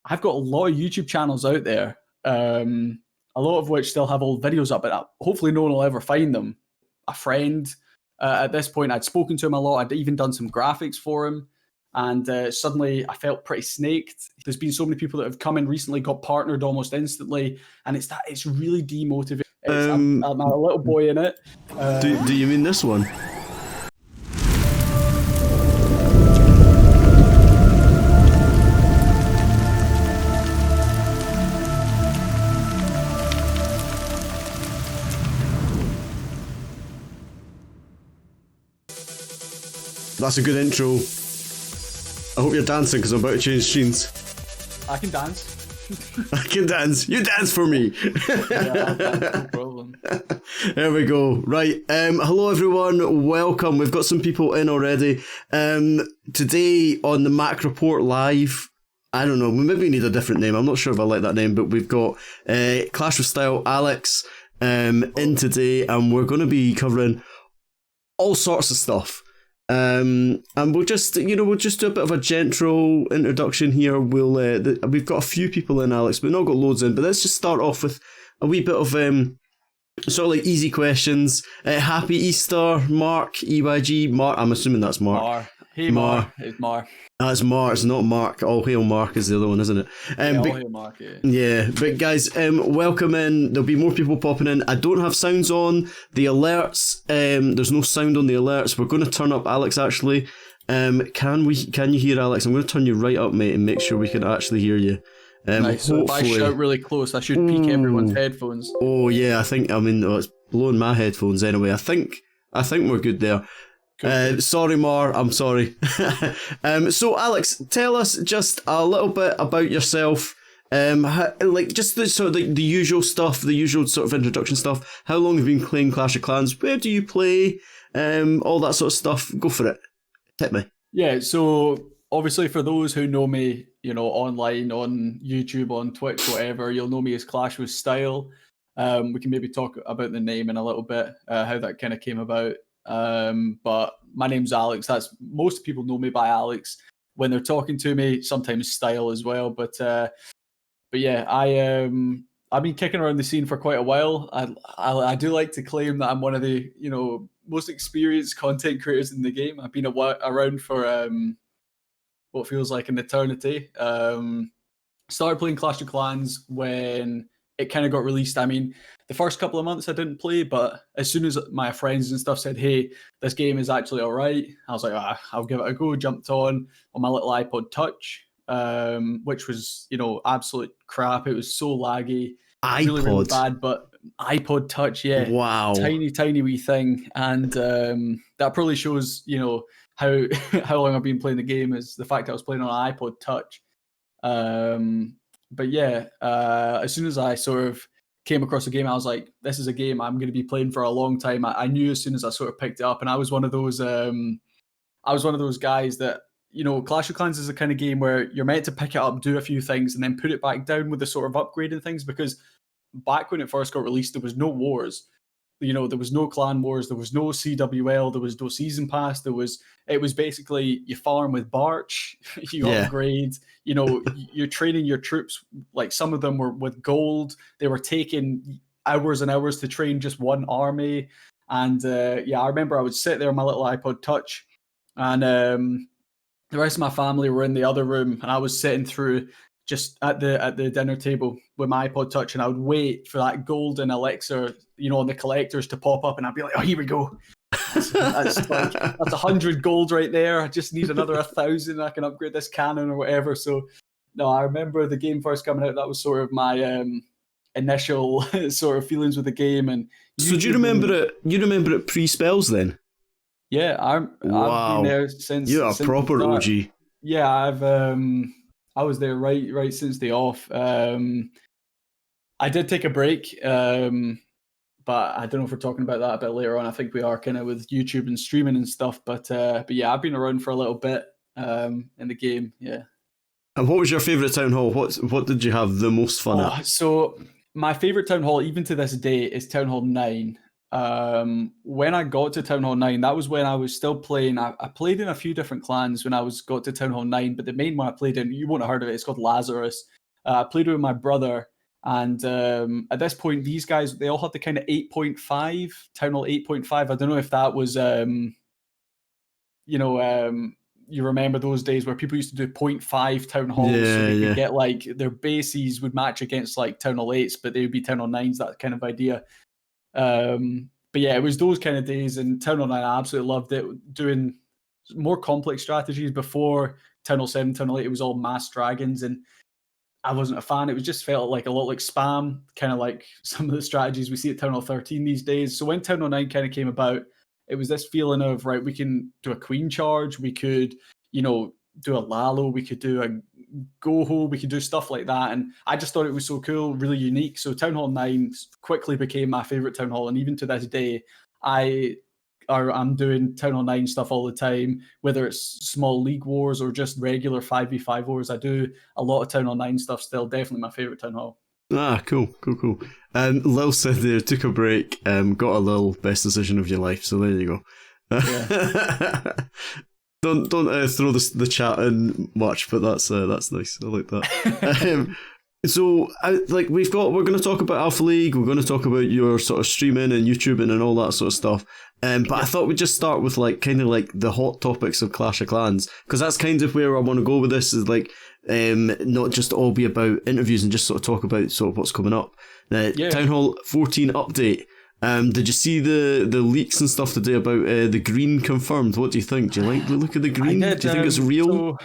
I've got a lot of YouTube channels out there, a lot of which still have old videos up, but hopefully no one will ever find them. A friend, at this point, I'd spoken to him a lot. I'd even done some graphics for him. And suddenly I felt pretty snaked. There's been so many people that have come in recently, got partnered almost instantly. And it's really demotivating. I'm a little boy in it. Do you mean this one? That's a good intro. I hope you're dancing because I'm about to change scenes. I can dance. I can dance. You dance for me. Yeah, I'll dance, no problem. There we go. Right. Hello everyone. Welcome. We've got some people in already. Today on the Mac Report Live. I don't know. We maybe need a different name. I'm not sure if I like that name, but we've got Clash with Style Alex in today, and we're going to be covering all sorts of stuff. And we'll just do a bit of a gentle introduction here. We've got a few people in, Alex, but not got loads in. But let's just start off with a wee bit of sort of like easy questions. Happy Easter, Mark, EYG, Mark. I'm assuming that's Mark. Mar. Hey, Mar. It's Mar. That's Mark. It's not Mark. All Hail Mark is the other one, isn't it? All Hail Mark, yeah. Yeah, but guys, welcome in. There'll be more people popping in. I don't have sounds on the alerts. There's no sound on the alerts. We're going to turn up Alex, actually. Can you hear Alex? I'm going to turn you right up, mate, and make sure we can actually hear you. Nice. So if I shout really close, I should peak everyone's headphones. Oh, yeah, it's blowing my headphones anyway. I think we're good there. Sorry, Mar, I'm sorry. So, Alex, tell us just a little bit about yourself. Just the usual stuff, the usual sort of introduction stuff. How long have you been playing Clash of Clans? Where do you play? All that sort of stuff. Go for it. Hit me. Yeah, so obviously for those who know me, online, on YouTube, on Twitch, whatever, you'll know me as Clash with Style. We can maybe talk about the name in a little bit, how that kind of came about. But my name's Alex. Most people know me by Alex when they're talking to me, sometimes Style as well. But yeah, I've been kicking around the scene for quite a while. I do like to claim that I'm one of the most experienced content creators in the game. I've been around for what feels like an eternity. Started playing Clash of Clans when it kind of got released. I mean, the first couple of months I didn't play, but as soon as my friends and stuff said, hey, this game is actually all right, I was like, I'll give it a go. Jumped on my little iPod Touch, which was, absolute crap. It was so laggy. iPod? Really bad, but iPod Touch, yeah. Wow. Tiny wee thing. And that probably shows, how long I've been playing the game, is the fact that I was playing on an iPod Touch. But yeah, as soon as I sort of came across the game, I was like, this is a game I'm going to be playing for a long time. I knew as soon as I sort of picked it up, and I was one of those guys that, Clash of Clans is the kind of game where you're meant to pick it up, do a few things, and then put it back down with the sort of upgrading things, because back when it first got released, there was no wars. There was no clan wars, there was no CWL, there was no season pass, it was basically you farm with Barch, you upgrade, you're training your troops, like some of them were with gold, they were taking hours and hours to train just one army. And I remember I would sit there on my little iPod Touch, and the rest of my family were in the other room, and I was sitting through just at the dinner table with my iPod Touch, and I would wait for that golden elixir, on the collectors to pop up, and I'd be like, oh, here we go. That's 100 gold right there. I just need another 1,000. I can upgrade this cannon or whatever. So, no, I remember the game first coming out. That was sort of my initial sort of feelings with the game. And so, do you remember it? You remember it pre-spells then? Yeah, I've been there since. You're a proper OG. Yeah, I was there right since the off. I did take a break, but I don't know if we're talking about that a bit later on. I think we are, kind of with YouTube and streaming and stuff. But yeah, I've been around for a little bit in the game. Yeah. And what was your favourite town hall? What did you have the most fun at? So my favourite town hall, even to this day, is Town Hall 9. When I got to Town Hall 9, that was when I was still playing. I played in a few different clans when I got to Town Hall 9, but the main one I played in, you won't have heard of it, it's called Lazarus. I played with my brother, and at this point, these guys, they all had the kind of 8.5, Town Hall 8.5. I don't know if that was, you remember those days where people used to do 0.5 Town Halls, so they could get like their bases would match against like Town Hall 8s, but they would be Town Hall 9s, that kind of idea. But yeah, it was those kind of days, and Town Hall 9, I absolutely loved it. Doing more complex strategies before Town Hall 7, Town Hall 8, it was all mass dragons, and I wasn't a fan. It was just felt like a lot like spam, kind of like some of the strategies we see at Town Hall 13 these days. So when Town Hall 9 kind of came about, it was this feeling of, right, we can do a queen charge, we could, do a Lalo, we could do a Goho, we could do stuff like that. And I just thought it was so cool, really unique. So Town Hall 9 quickly became my favorite Town Hall. And even to this day, I'm doing Town Hall 9 stuff all the time, whether it's small league wars or just regular 5v5 wars. I do a lot of Town Hall 9 stuff still. Definitely my favorite Town Hall. Ah, cool. Lil said there, took a break, got a little best decision of your life, so there you go. Yeah. Don't throw the chat in much, but that's nice. I like that. So, we're going to talk about Alpha League. We're going to talk about your sort of streaming and YouTubing and all that sort of stuff. But I thought we'd just start with kind of the hot topics of Clash of Clans, because that's kind of where I want to go with this. Is not just all be about interviews and just sort of talk about sort of what's coming up. Town Hall 14 update. Did you see the leaks and stuff today about the green confirmed? What do you think? Do you like the look of the green? Do you think it's real? So,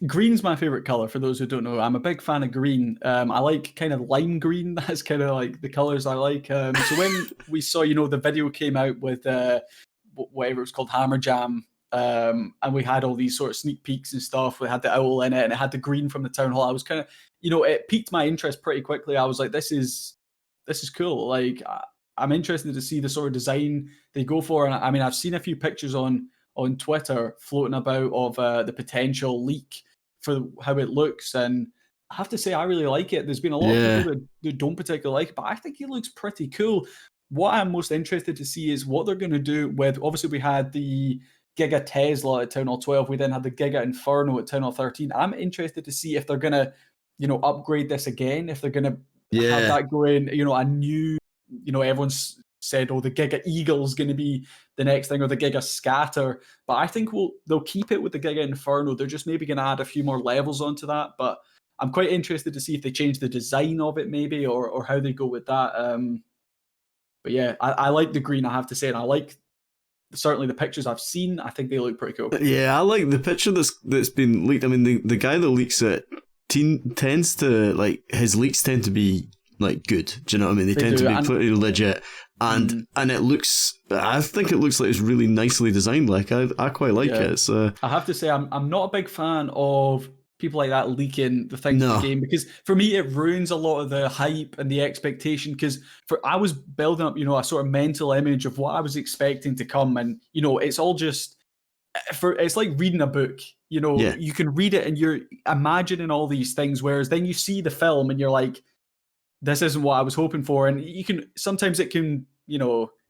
green's my favorite color, for those who don't know. I'm a big fan of green. I like kind of lime green. That's kind of like the colors I like. So when we saw, the video came out with whatever it was called, Hammer Jam, and we had all these sort of sneak peeks and stuff. We had the owl in it, and it had the green from the Town Hall. I was kind of, it piqued my interest pretty quickly. I was like, this is cool. Like, I'm interested to see the sort of design they go for. And I mean, I've seen a few pictures on Twitter floating about of the potential leak for how it looks, and I have to say I really like it. There's been a lot of people that don't particularly like it, but I think it looks pretty cool. What I'm most interested to see is what they're going to do with, obviously we had the Giga Tesla at Town Hall 12, we then had the Giga Inferno at Town Hall 13. I'm interested to see if they're going to, upgrade this again, if they're going to have that going, a new, everyone's said, the Giga Eagle is going to be the next thing, or the Giga Scatter. But I think they'll keep it with the Giga Inferno. They're just maybe going to add a few more levels onto that. But I'm quite interested to see if they change the design of it maybe, or how they go with that. But yeah, I like the green, I have to say, and I like certainly the pictures I've seen. I think they look pretty cool. Yeah, I like the picture that's been leaked. I mean, the guy that leaks it tends to, his leaks tend to be good. Do you know what I mean? They tend to be pretty legit, and it looks. I think it looks like it's really nicely designed. I quite like it. So I have to say, I'm not a big fan of people like that leaking the things in the game, because for me it ruins a lot of the hype and the expectation. Because I was building up, a sort of mental image of what I was expecting to come, and it's all just. It's like reading a book. You can read it and you're imagining all these things, whereas then you see the film and you're like, this isn't what I was hoping for. And sometimes it can,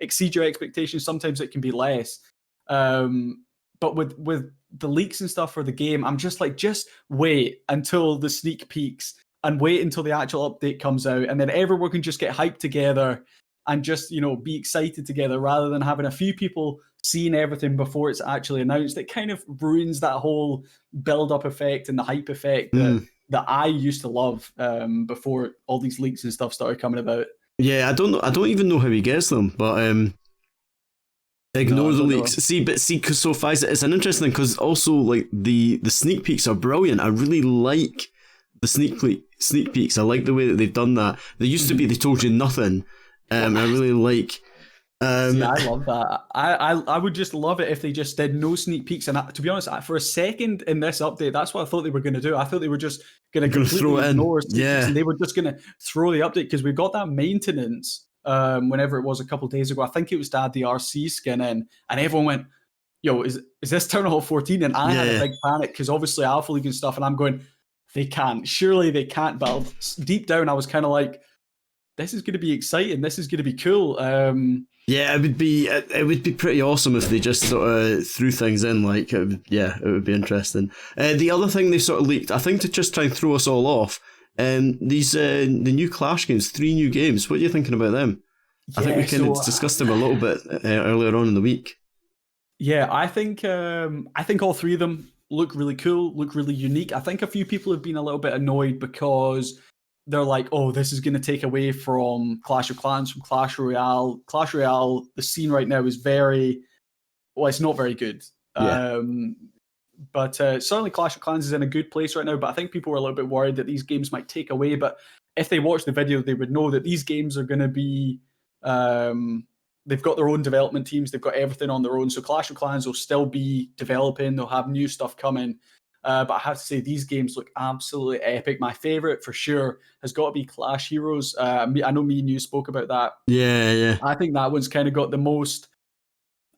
exceed your expectations. Sometimes it can be less. But with the leaks and stuff for the game, I'm just like, just wait until the sneak peeks and wait until the actual update comes out. And then everyone can just get hyped together and just, be excited together, rather than having a few people seeing everything before it's actually announced. It kind of ruins that whole build-up effect and the hype effect that I used to love before all these leaks and stuff started coming about. Yeah, I don't even know how he gets them, but ignore the leaks. Know. See, because so Faiz, it's an interesting thing, because also the sneak peeks are brilliant. I really like the sneak peeks. I like the way that they've done that. They used to be they told you nothing. I really like. See, I love that. I would just love it if they just did no sneak peeks. And to be honest, for a second in this update, that's what I thought they were going to do. I thought they were just going to completely ignore sneak peeks, and they were just going to throw the update, because we got that maintenance whenever it was a couple of days ago. I think it was to add the RC skin in, and everyone went, "Yo, is this Town Hall 14?" And I had a big panic, because obviously Alpha League and stuff, and I'm going, they can't. Surely they can't. But deep down, I was kind of like, this is going to be exciting. This is going to be cool. Yeah, it would be pretty awesome if they just sort of threw things in. Like, it would be interesting. The other thing they sort of leaked, I think, to just try and throw us all off, the new Clash games, 3 new games. What are you thinking about them? I think we kind of discussed them a little bit earlier on in the week. Yeah, I think all 3 of them look really cool, look really unique. I think a few people have been a little bit annoyed because they're like, oh, this is going to take away from Clash of Clans, from Clash Royale. Clash Royale, the scene right now is it's not very good. Yeah. But certainly Clash of Clans is in a good place right now, but I think people were a little bit worried that these games might take away. But if they watch the video, they would know that these games are going to be... they've got their own development teams. They've got everything on their own. So Clash of Clans will still be developing. They'll have new stuff coming. But I have to say, these games look absolutely epic. My favorite, for sure, has got to be Clash Heroes. I know me and you spoke about that. Yeah. I think that one's kind of got the most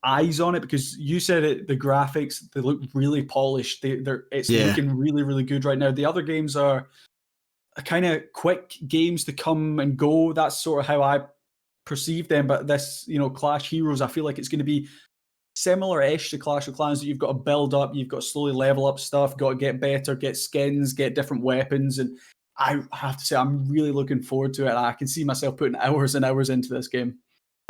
eyes on it because you said it. The graphics, they look really polished. It's looking really, really good right now. The other games are kind of quick games to come and go. That's sort of how I perceive them. But this, Clash Heroes, I feel like it's going to be similar-ish to Clash of Clans, that you've got to build up, you've got to slowly level up stuff, got to get better, get skins, get different weapons, and I have to say I'm really looking forward to it. I can see myself putting hours and hours into this game.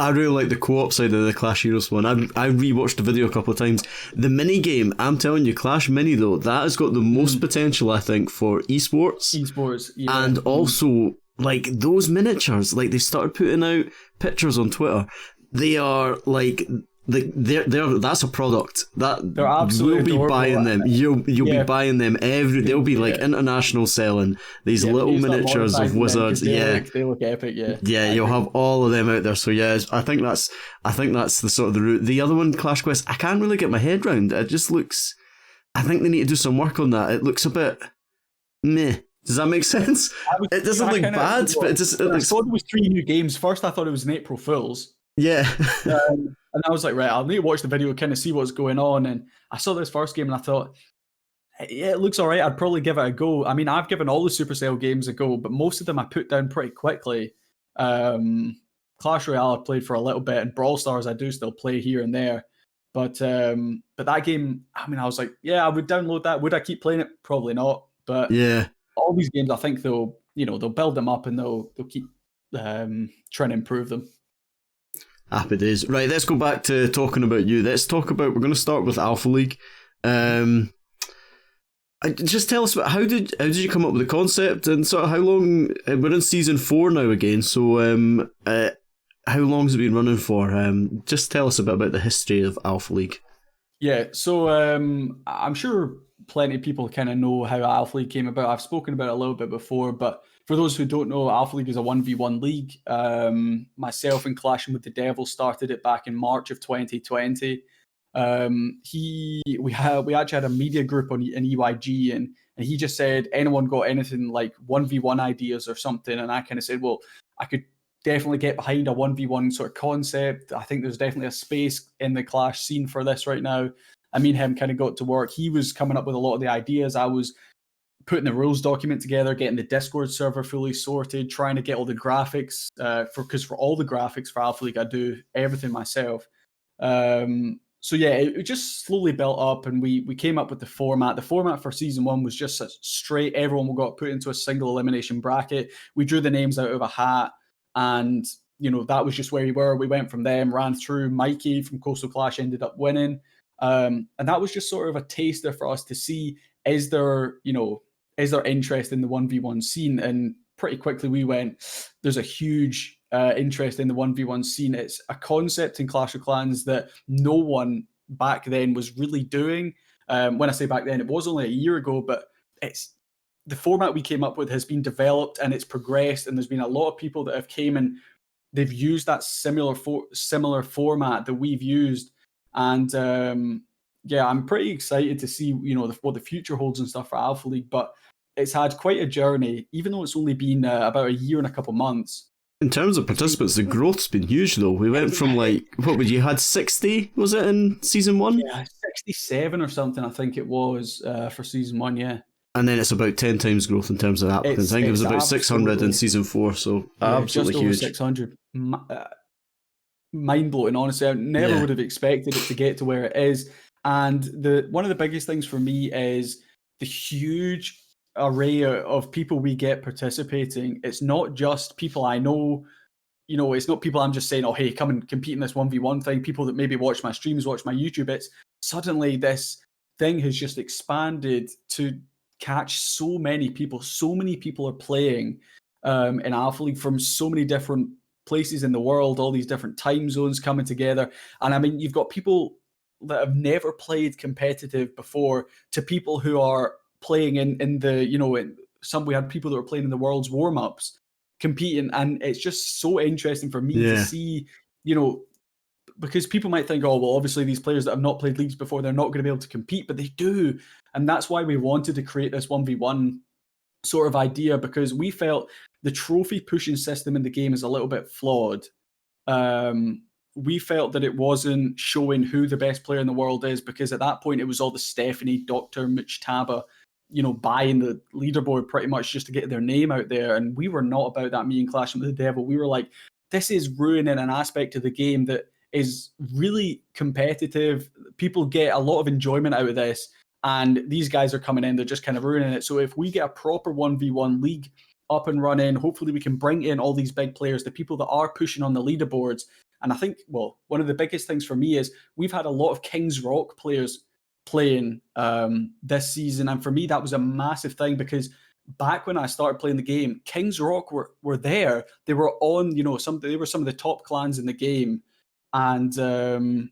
I really like the co-op side of the Clash Heroes one. I rewatched the video a couple of times. The mini game, I'm telling you, Clash Mini though, that has got the most potential, I think, for esports. Yeah. And also, like, those miniatures, like, they started putting out pictures on Twitter. They are like... that's a product that they're absolutely we'll be buying them. You'll be buying them they'll be like international selling these little miniatures of wizards. They look epic. Yeah, you'll have all of them out there. So yeah, I think that's the sort of the route. The other one, Clash Quest, I can't really get my head round. It just looks. I think they need to do some work on that. It looks a bit meh. Does that make sense? It doesn't look bad, but it just. I thought it was 3 new games. First, I thought it was an April Fool's. Yeah. And I was like, right, I'll need to watch the video, kind of see what's going on. And I saw this first game and I thought, yeah, it looks all right. I'd probably give it a go. I mean, I've given all the Supercell games a go, but most of them I put down pretty quickly. Clash Royale I played for a little bit, and Brawl Stars I do still play here and there. But that game, I mean, I was like, yeah, I would download that. Would I keep playing it? Probably not. But yeah, all these games, I think they'll build them up and they'll keep trying to improve them. Happy days. Right, let's go back to talking about you. We're going to start with Alpha League. Just tell us about how did you come up with the concept, and sort of how long, we're in season 4 now again, so how long has it been running for? Just tell us a bit about the history of Alpha League. Yeah, so I'm sure plenty of people kind of know how Alpha League came about. I've spoken about it a little bit before, but for those who don't know, Alpha League is a 1v1 league. Myself and Clashing with the Devil started it back in March of 2020. We actually had a media group in EYG, and he just said, anyone got anything like 1v1 ideas or something? And I kind of said, well, I could definitely get behind a 1v1 sort of concept. I think there's definitely a space in the Clash scene for this right now. I mean, him kind of got to work. He was coming up with a lot of the ideas. I was putting the rules document together, getting the Discord server fully sorted, trying to get all the graphics, because for all the graphics for Alpha League, I do everything myself. So yeah, it just slowly built up, and we came up with the format. The format for season 1 was just straight. Everyone got put into a single elimination bracket. We drew the names out of a hat, and that was just where we were. We went from them, ran through. Mikey from Coastal Clash ended up winning, and that was just sort of a taster for us to see, is there interest in the 1v1 scene? And pretty quickly we went, there's a huge interest in the 1v1 scene. It's a concept in Clash of Clans that no one back then was really doing. When I say back then, it was only a year ago, but it's the format we came up with has been developed and it's progressed, and there's been a lot of people that have came and they've used that similar format that we've used. And yeah, I'm pretty excited to see what the future holds and stuff for Alpha League, but it's had quite a journey, even though it's only been about a year and a couple months. In terms of participants, the growth's been huge though. We went from you had 60, was it, in season 1? Yeah, 67 or something, I think it was, for season 1, yeah. And then it's about 10 times growth in terms of applicants. I think it was about 600 in season 4, so absolutely just over huge. 600. mind-blowing, honestly. I never Yeah. would have expected it to get to where it is. And one of the biggest things for me is the huge array of people we get participating. It's not just people I know, it's not people I'm just saying, oh, hey, come and compete in this 1v1 thing. People that maybe watch my streams, watch my YouTube. It's suddenly this thing has just expanded to catch so many people. So many people are playing in Alpha League from so many different places in the world, all these different time zones coming together. And I mean, you've got people that have never played competitive before to people who are playing in the, we had people that were playing in the world's warm-ups competing, and it's just so interesting for me to see, because people might think, oh, well, obviously these players that have not played leagues before, they're not going to be able to compete, but they do. And that's why we wanted to create this 1v1 sort of idea, because we felt the trophy pushing system in the game is a little bit flawed. We felt that it wasn't showing who the best player in the world is, because at that point it was all the Stephanie, Dr. Muchtaba, buying the leaderboard pretty much just to get their name out there. And we were not about that, me and Clashing with the Devil. We were like, this is ruining an aspect of the game that is really competitive. People get a lot of enjoyment out of this, and these guys are coming in, they're just kind of ruining it. So if we get a proper 1v1 league up and running, hopefully we can bring in all these big players, the people that are pushing on the leaderboards. And I think, well, one of the biggest things for me is we've had a lot of King's Rock players playing this season. And for me, that was a massive thing, because back when I started playing the game, King's Rock were there. They were on, they were some of the top clans in the game. And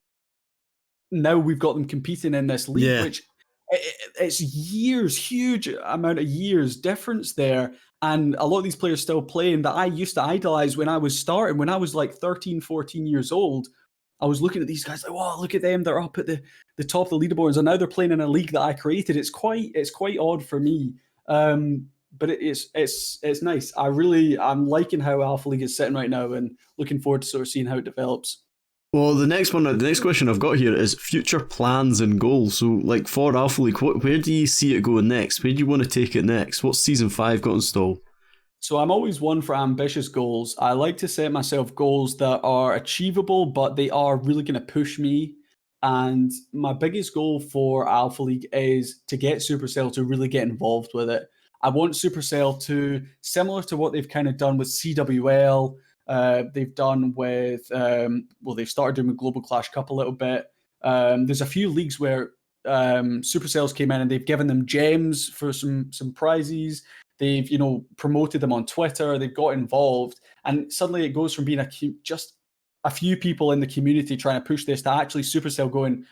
now we've got them competing in this league, which it's years, huge amount of years difference there. And a lot of these players still playing that I used to idolize when I was starting, when I was like 13, 14 years old. I was looking at these guys like, wow, look at them. They're up at the top of the leaderboards, and now they're playing in a league that I created. It's quite odd for me. But it's nice. I'm liking how Alpha League is sitting right now, and looking forward to sort of seeing how it develops. Well, the next question I've got here is future plans and goals. So, like, for Alpha League, where do you see it going next? Where do you want to take it next? What's Season 5 got in store? So I'm always one for ambitious goals. I like to set myself goals that are achievable, but they are really going to push me. And my biggest goal for Alpha League is to get Supercell to really get involved with it. I want Supercell to, similar to what they've kind of done with CWL, they've done with, they've started doing with Global Clash Cup a little bit. There's a few leagues where Supercell's came in and they've given them gems for some prizes. They've, promoted them on Twitter. They've got involved, and suddenly it goes from being just a few people in the community trying to push this to actually Supercell going,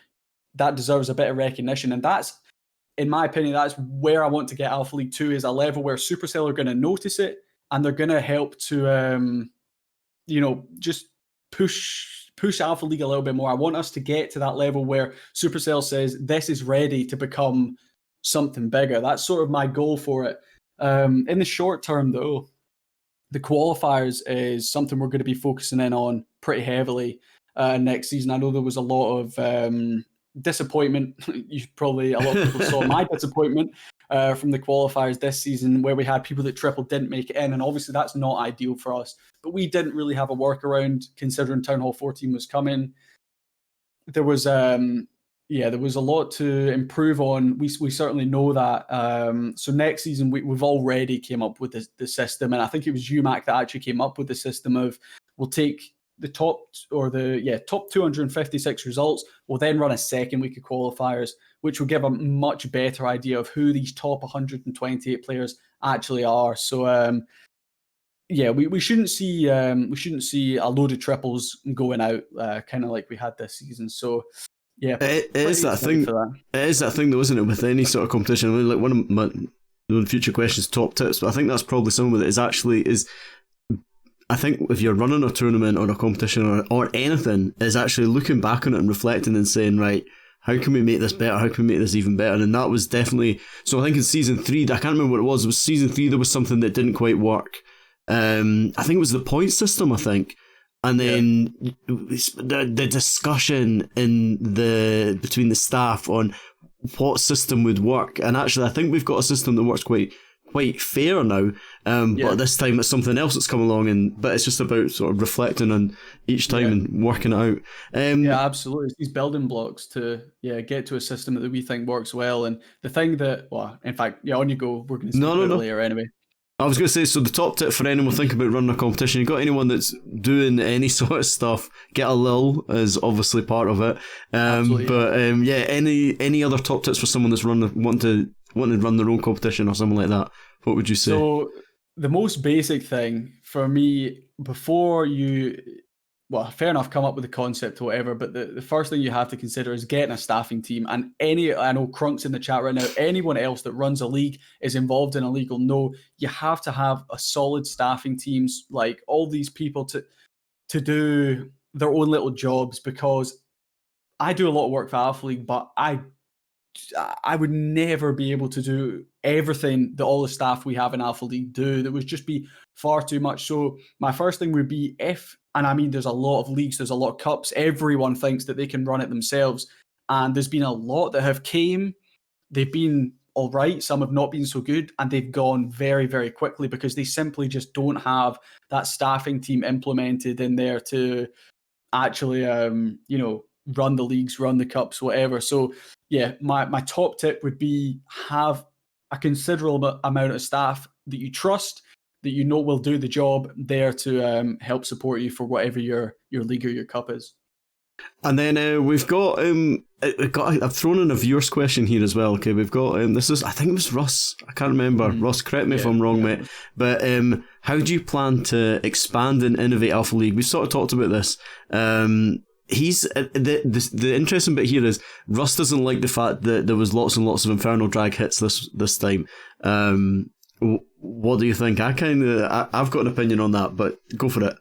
that deserves a bit of recognition. And that's, in my opinion, that's where I want to get Alpha League 2, is a level where Supercell are going to notice it, and they're going to help to, just push Alpha League a little bit more. I want us to get to that level where Supercell says this is ready to become something bigger. That's sort of my goal for it. In the short term, though, the qualifiers is something we're going to be focusing in on pretty heavily next season. I know there was a lot of disappointment. A lot of people saw my disappointment from the qualifiers this season, where we had people that triple didn't make it in, and obviously that's not ideal for us. But we didn't really have a workaround, considering Town Hall 14 was coming. There was there was a lot to improve on. We certainly know that. So next season we've already came up with the system, and I think it was UMAC that actually came up with the system of, we'll take the top 256 results. We'll then run a second week of qualifiers, which will give a much better idea of who these top 128 players actually are. So we shouldn't see a load of triples going out, kind of like we had this season. So yeah, it is that thing. It is that thing, though, isn't it? With any sort of competition, I mean, like one of my future questions, top tips, but I think that's probably some of it. Is I think if you're running a tournament or a competition or anything, is actually looking back on it and reflecting and saying, right, how can we make this better? How can we make this even better? And that was definitely, so I think in Season 3, I can't remember what it was Season 3, there was something that didn't quite work. I think it was the point system, I think. And then the discussion between the staff on what system would work. And actually, I think we've got a system that works quite quite fair now, but this time it's something else that's come along, but it's just about sort of reflecting on each time and working it out. Yeah, absolutely. It's these building blocks to get to a system that we think works well. And the thing that, well, in fact, on you go. We're going to speak about it later anyway. I was going to say, so the top tip for anyone thinking about running a competition, you got anyone that's doing any sort of stuff, get a lil is obviously part of it. Any other top tips for someone that's wanting to run their own competition or something like that? What would you say? So the most basic thing for me, before you, well, fair enough, come up with the concept or whatever, but the first thing you have to consider is getting a staffing team. And I know Crunk's in the chat right now, anyone else that runs a league, is involved in a league will know you have to have a solid staffing teams, like all these people to do their own little jobs, because I do a lot of work for Alpha League, but I would never be able to do everything that all the staff we have in Alpha League do. That would just be far too much. So my first thing would be and I mean, there's a lot of leagues, there's a lot of cups. Everyone thinks that they can run it themselves. And there's been a lot that have came. They've been all right. Some have not been so good. And they've gone very, very quickly because they simply just don't have that staffing team implemented in there to actually, run the leagues, run the cups, whatever. So yeah, my top tip would be have a considerable amount of staff that you trust, that you know will do the job there to help support you for whatever your league or your cup is. And then we've got I've thrown in a viewer's question here as well. Okay, we've got I think it was Russ. I can't remember. Russ, correct me if I'm wrong, mate. But how do you plan to expand and innovate Alpha League? We've sort of talked about this. He's the interesting bit here is Russ doesn't like the fact that there was lots and lots of Infernal Drag hits this time. What do you think? I've got an opinion on that, but go for it.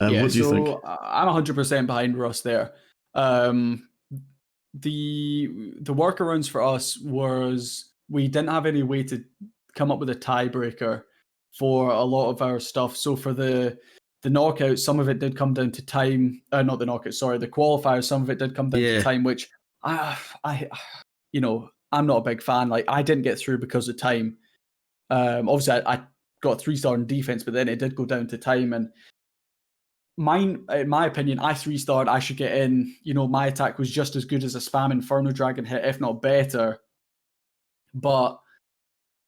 What do you think? I'm 100% behind Russ there. The workarounds for us was we didn't have any way to come up with a tiebreaker for a lot of our stuff. So for the knockouts, some of it did come down to time. Not the knockouts, sorry, the qualifiers. Some of it did come down to time, which I'm not a big fan. Like, I didn't get through because of time. Obviously, I got 3-star in defense, but then it did go down to time. And in my opinion, I 3-starred. I should get in. My attack was just as good as a spam Inferno Dragon hit, if not better. But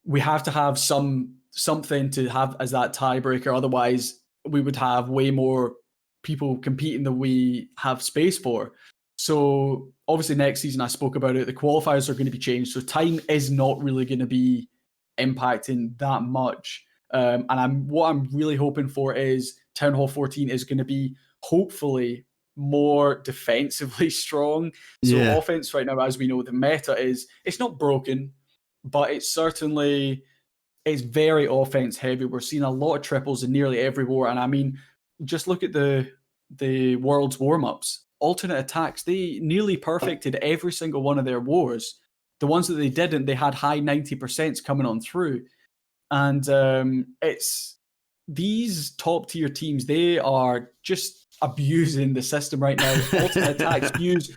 we have to have something to have as that tiebreaker. Otherwise, we would have way more people competing than we have space for. So obviously next season, I spoke about it, the qualifiers are going to be changed. So time is not really going to be impacting that much. And what I'm really hoping for is Town Hall 14 is going to be hopefully more defensively strong. So offense right now, as we know, the meta it's not broken, but it's very offense heavy. We're seeing a lot of triples in nearly every war. And I mean, just look at the world's warm-ups. Alternate attacks, they nearly perfected every single one of their wars. The ones that they didn't, they had high 90% coming on through. And it's these top-tier teams, they are just abusing the system right now. Alternate attacks use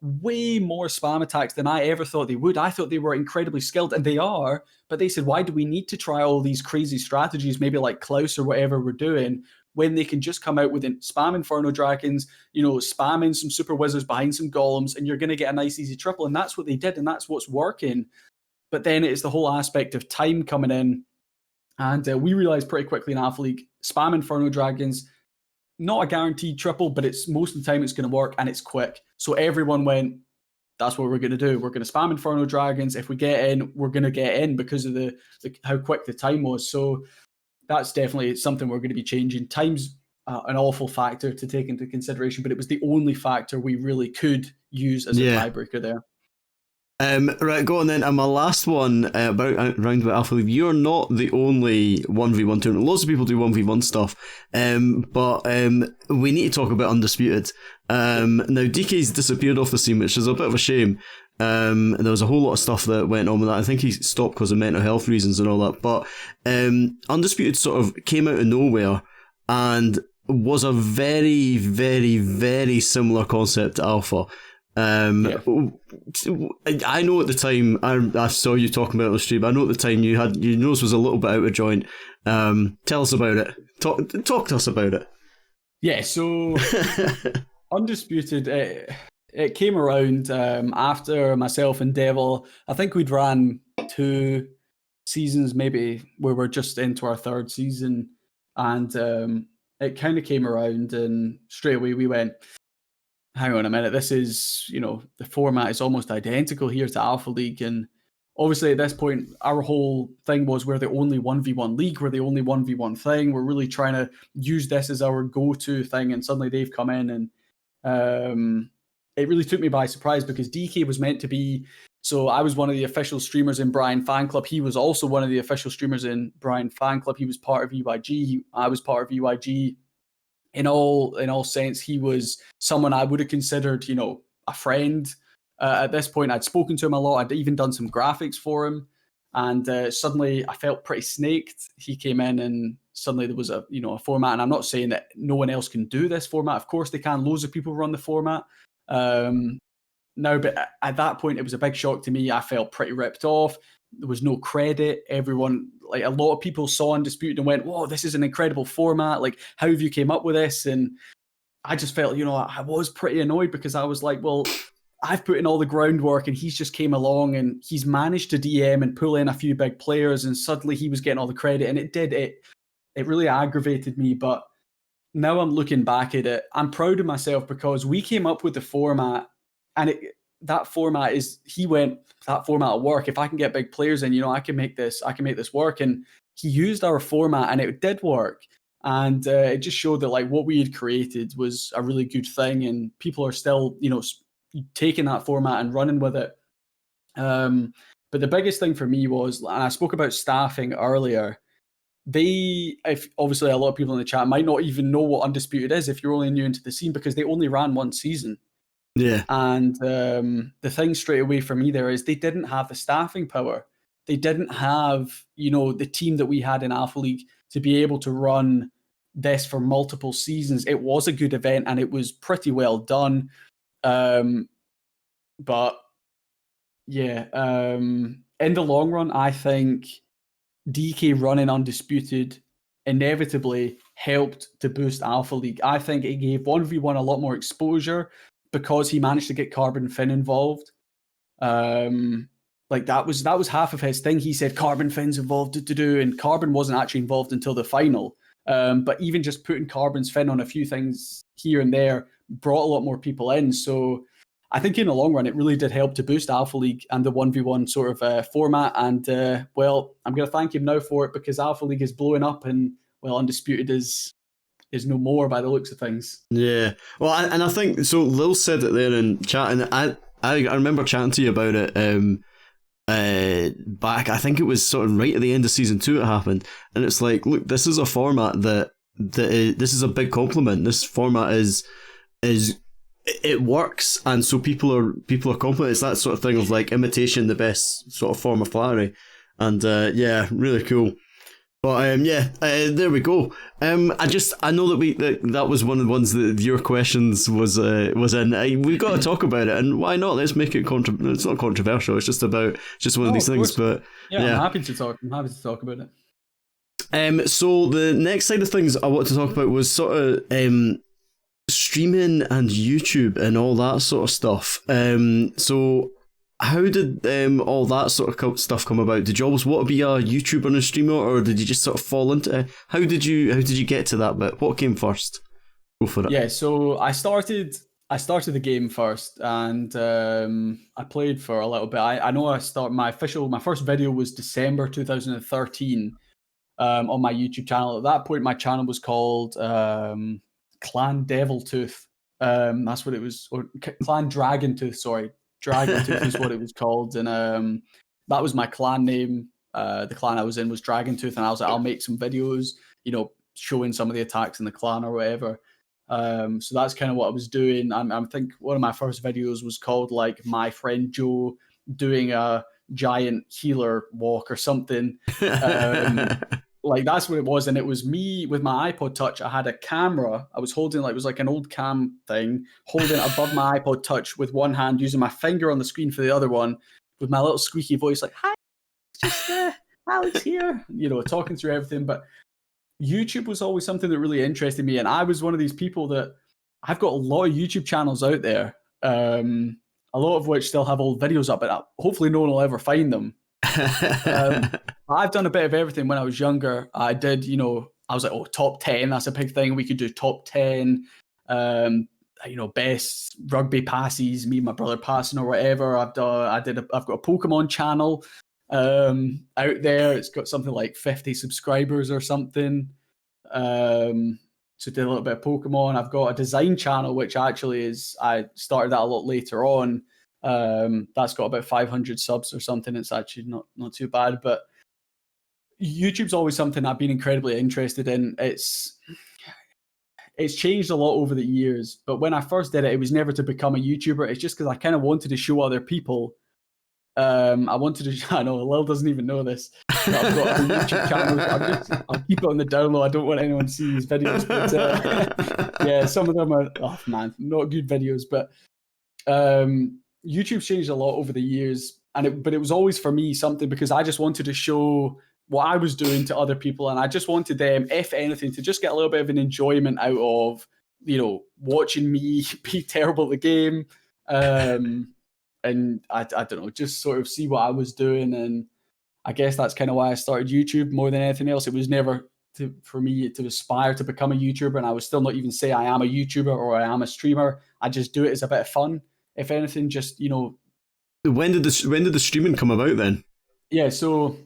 way more spam attacks than I ever thought they would. I thought they were incredibly skilled, and they are, but they said, why do we need to try all these crazy strategies, maybe like Klaus or whatever we're doing, when they can just come out with spam Inferno Dragons, spamming some Super Wizards behind some Golems, and you're going to get a nice easy triple. And that's what they did, and that's what's working. But then it's the whole aspect of time coming in. And we realized pretty quickly in Alpha League, spam Inferno Dragons, not a guaranteed triple, but it's most of the time it's going to work, and it's quick. So everyone went, that's what we're going to do. We're going to spam Inferno Dragons. If we get in, we're going to get in because of how quick the time was. So that's definitely something we're going to be changing. Time's an awful factor to take into consideration, but it was the only factor we really could use as a tiebreaker there. Right, go on then. And my last one around about Alpha League. You're not the only 1v1 tournament. Lots of people do 1v1 stuff. But we need to talk about Undisputed. Now, DK's disappeared off the scene, which is a bit of a shame. And there was a whole lot of stuff that went on with that. I think he stopped because of mental health reasons and all that. But Undisputed sort of came out of nowhere and was a very, very, very similar concept to Alpha. Yeah. I know at the time I saw you talking about it on the stream. I know at the time your nose was a little bit out of joint. Tell us about it. Talk to us about it. Yeah. So Undisputed, it came around after myself and Devil. I think we'd ran 2 seasons, maybe, where we're just into our 3rd season, and it kind of came around, and straight away we went, hang on a minute, this is, the format is almost identical here to Alpha League. And obviously at this point, our whole thing was we're the only 1v1 league, we're the only 1v1 thing. We're really trying to use this as our go-to thing. And suddenly they've come in, and it really took me by surprise, because DK was meant to be, so I was one of the official streamers in Brian Fan Club. He was also one of the official streamers in Brian Fan Club. He was part of UIG. I was part of UIG. In all sense, he was someone I would have considered, a friend. At this point, I'd spoken to him a lot. I'd even done some graphics for him, and suddenly I felt pretty snaked. He came in, and suddenly there was a format. And I'm not saying that no one else can do this format. Of course they can. Loads of people run the format now, but at that point, it was a big shock to me. I felt pretty ripped off. There was no credit. Everyone, like, a lot of people saw Undisputed and went, "Whoa, this is an incredible format. Like, how have you came up with this?" And I just felt, I was pretty annoyed, because I was like, well, I've put in all the groundwork, and he's just came along and he's managed to DM and pull in a few big players, and suddenly he was getting all the credit, and it really aggravated me. But now I'm looking back at it, I'm proud of myself, because we came up with the format, and that format will work. If I can get big players in, I can make this work. And he used our format, and it did work. And it just showed that, like, what we had created was a really good thing, and people are still, taking that format and running with it. But the biggest thing for me was, and I spoke about staffing earlier, if obviously a lot of people in the chat might not even know what Undisputed is if you're only new into the scene, because they only ran 1 season. Yeah. And the thing straight away for me there is they didn't have the staffing power. They didn't have, the team that we had in Alpha League to be able to run this for multiple seasons. It was a good event, and it was pretty well done. But yeah, in the long run, I think DK running Undisputed inevitably helped to boost Alpha League. I think it gave 1v1 a lot more exposure, because he managed to get Carbon Finn involved. Like, that was half of his thing. He said Carbon Finn's involved, and Carbon wasn't actually involved until the final. But even just putting Carbon's Finn on a few things here and there brought a lot more people in. So I think in the long run, it really did help to boost Alpha League and the 1v1 sort of format. And well, I'm going to thank him now for it, because Alpha League is blowing up, and well, Undisputed is no more by the looks of things. Yeah. Well, and I think, so Lil said it there in chat, and I remember chatting to you about it back, I think it was sort of right at the end of season 2 it happened, and it's like, look, this is a format that this is a big compliment. This format is it works, and so people are complimenting. It's that sort of thing of, like, imitation the best sort of form of flattery, and yeah, really cool. But there we go. I know that was one of the ones that your questions was in. We've got to talk about it, and why not? Let's make it it's not controversial. It's just one of these things. But yeah, I'm happy to talk about it. So the next side of things I want to talk about was sort of streaming and YouTube and all that sort of stuff. So how did all that sort of stuff come about? Did you always want to be a YouTuber and a streamer, or did you just sort of fall into it? How did you get to that bit? What came first? Go for it. Yeah, so I started the game first, and I played for a little bit. I know my first video was December 2013 on my YouTube channel. At that point, my channel was called Clan Deviltooth. That's what it was, or Clan Dragontooth. Sorry. Dragontooth is what it was called, and that was my clan name. The clan I was in was Dragontooth, and I was like, I'll make some videos, showing some of the attacks in the clan or whatever. So that's kind of what I was doing. I think one of my first videos was called, like, my friend Joe doing a giant healer walk or something. Like that's what it was, and it was me with my iPod Touch. I had a camera. I was holding like it was like an old cam thing, holding it above my iPod Touch with one hand, using my finger on the screen for the other one, with my little squeaky voice, like "Hi, it's just Alex here," talking through everything. But YouTube was always something that really interested me, and I was one of these people that I've got a lot of YouTube channels out there, a lot of which still have old videos up, but hopefully no one will ever find them. I've done a bit of everything when I was younger. I did, I was like, oh, top 10, that's a big thing. We could do top 10, best rugby passes, me and my brother passing or whatever. I've got a Pokemon channel out there. It's got something like 50 subscribers or something. So did a little bit of Pokemon. I've got a design channel, which actually I started that a lot later on. That's got about 500 subs or something. It's actually not too bad, but YouTube's always something I've been incredibly interested in. It's changed a lot over the years, but when I first did it, it was never to become a YouTuber. It's just because I kind of wanted to show other people. I know Lil doesn't even know this, but I've got a YouTube channel. I'll keep it on the down low. I don't want anyone to see these videos, but yeah, some of them are, not good videos, but YouTube's changed a lot over the years, but it was always for me something because I just wanted to show what I was doing to other people, and I just wanted them, if anything, to just get a little bit of an enjoyment out of, watching me be terrible at the game, and I don't know, just sort of see what I was doing, and I guess that's kind of why I started YouTube more than anything else. It was never for me to aspire to become a YouTuber, and I would still not even say I am a YouTuber or I am a streamer. I just do it as a bit of fun. If anything, just When did the streaming come about then? Yeah, so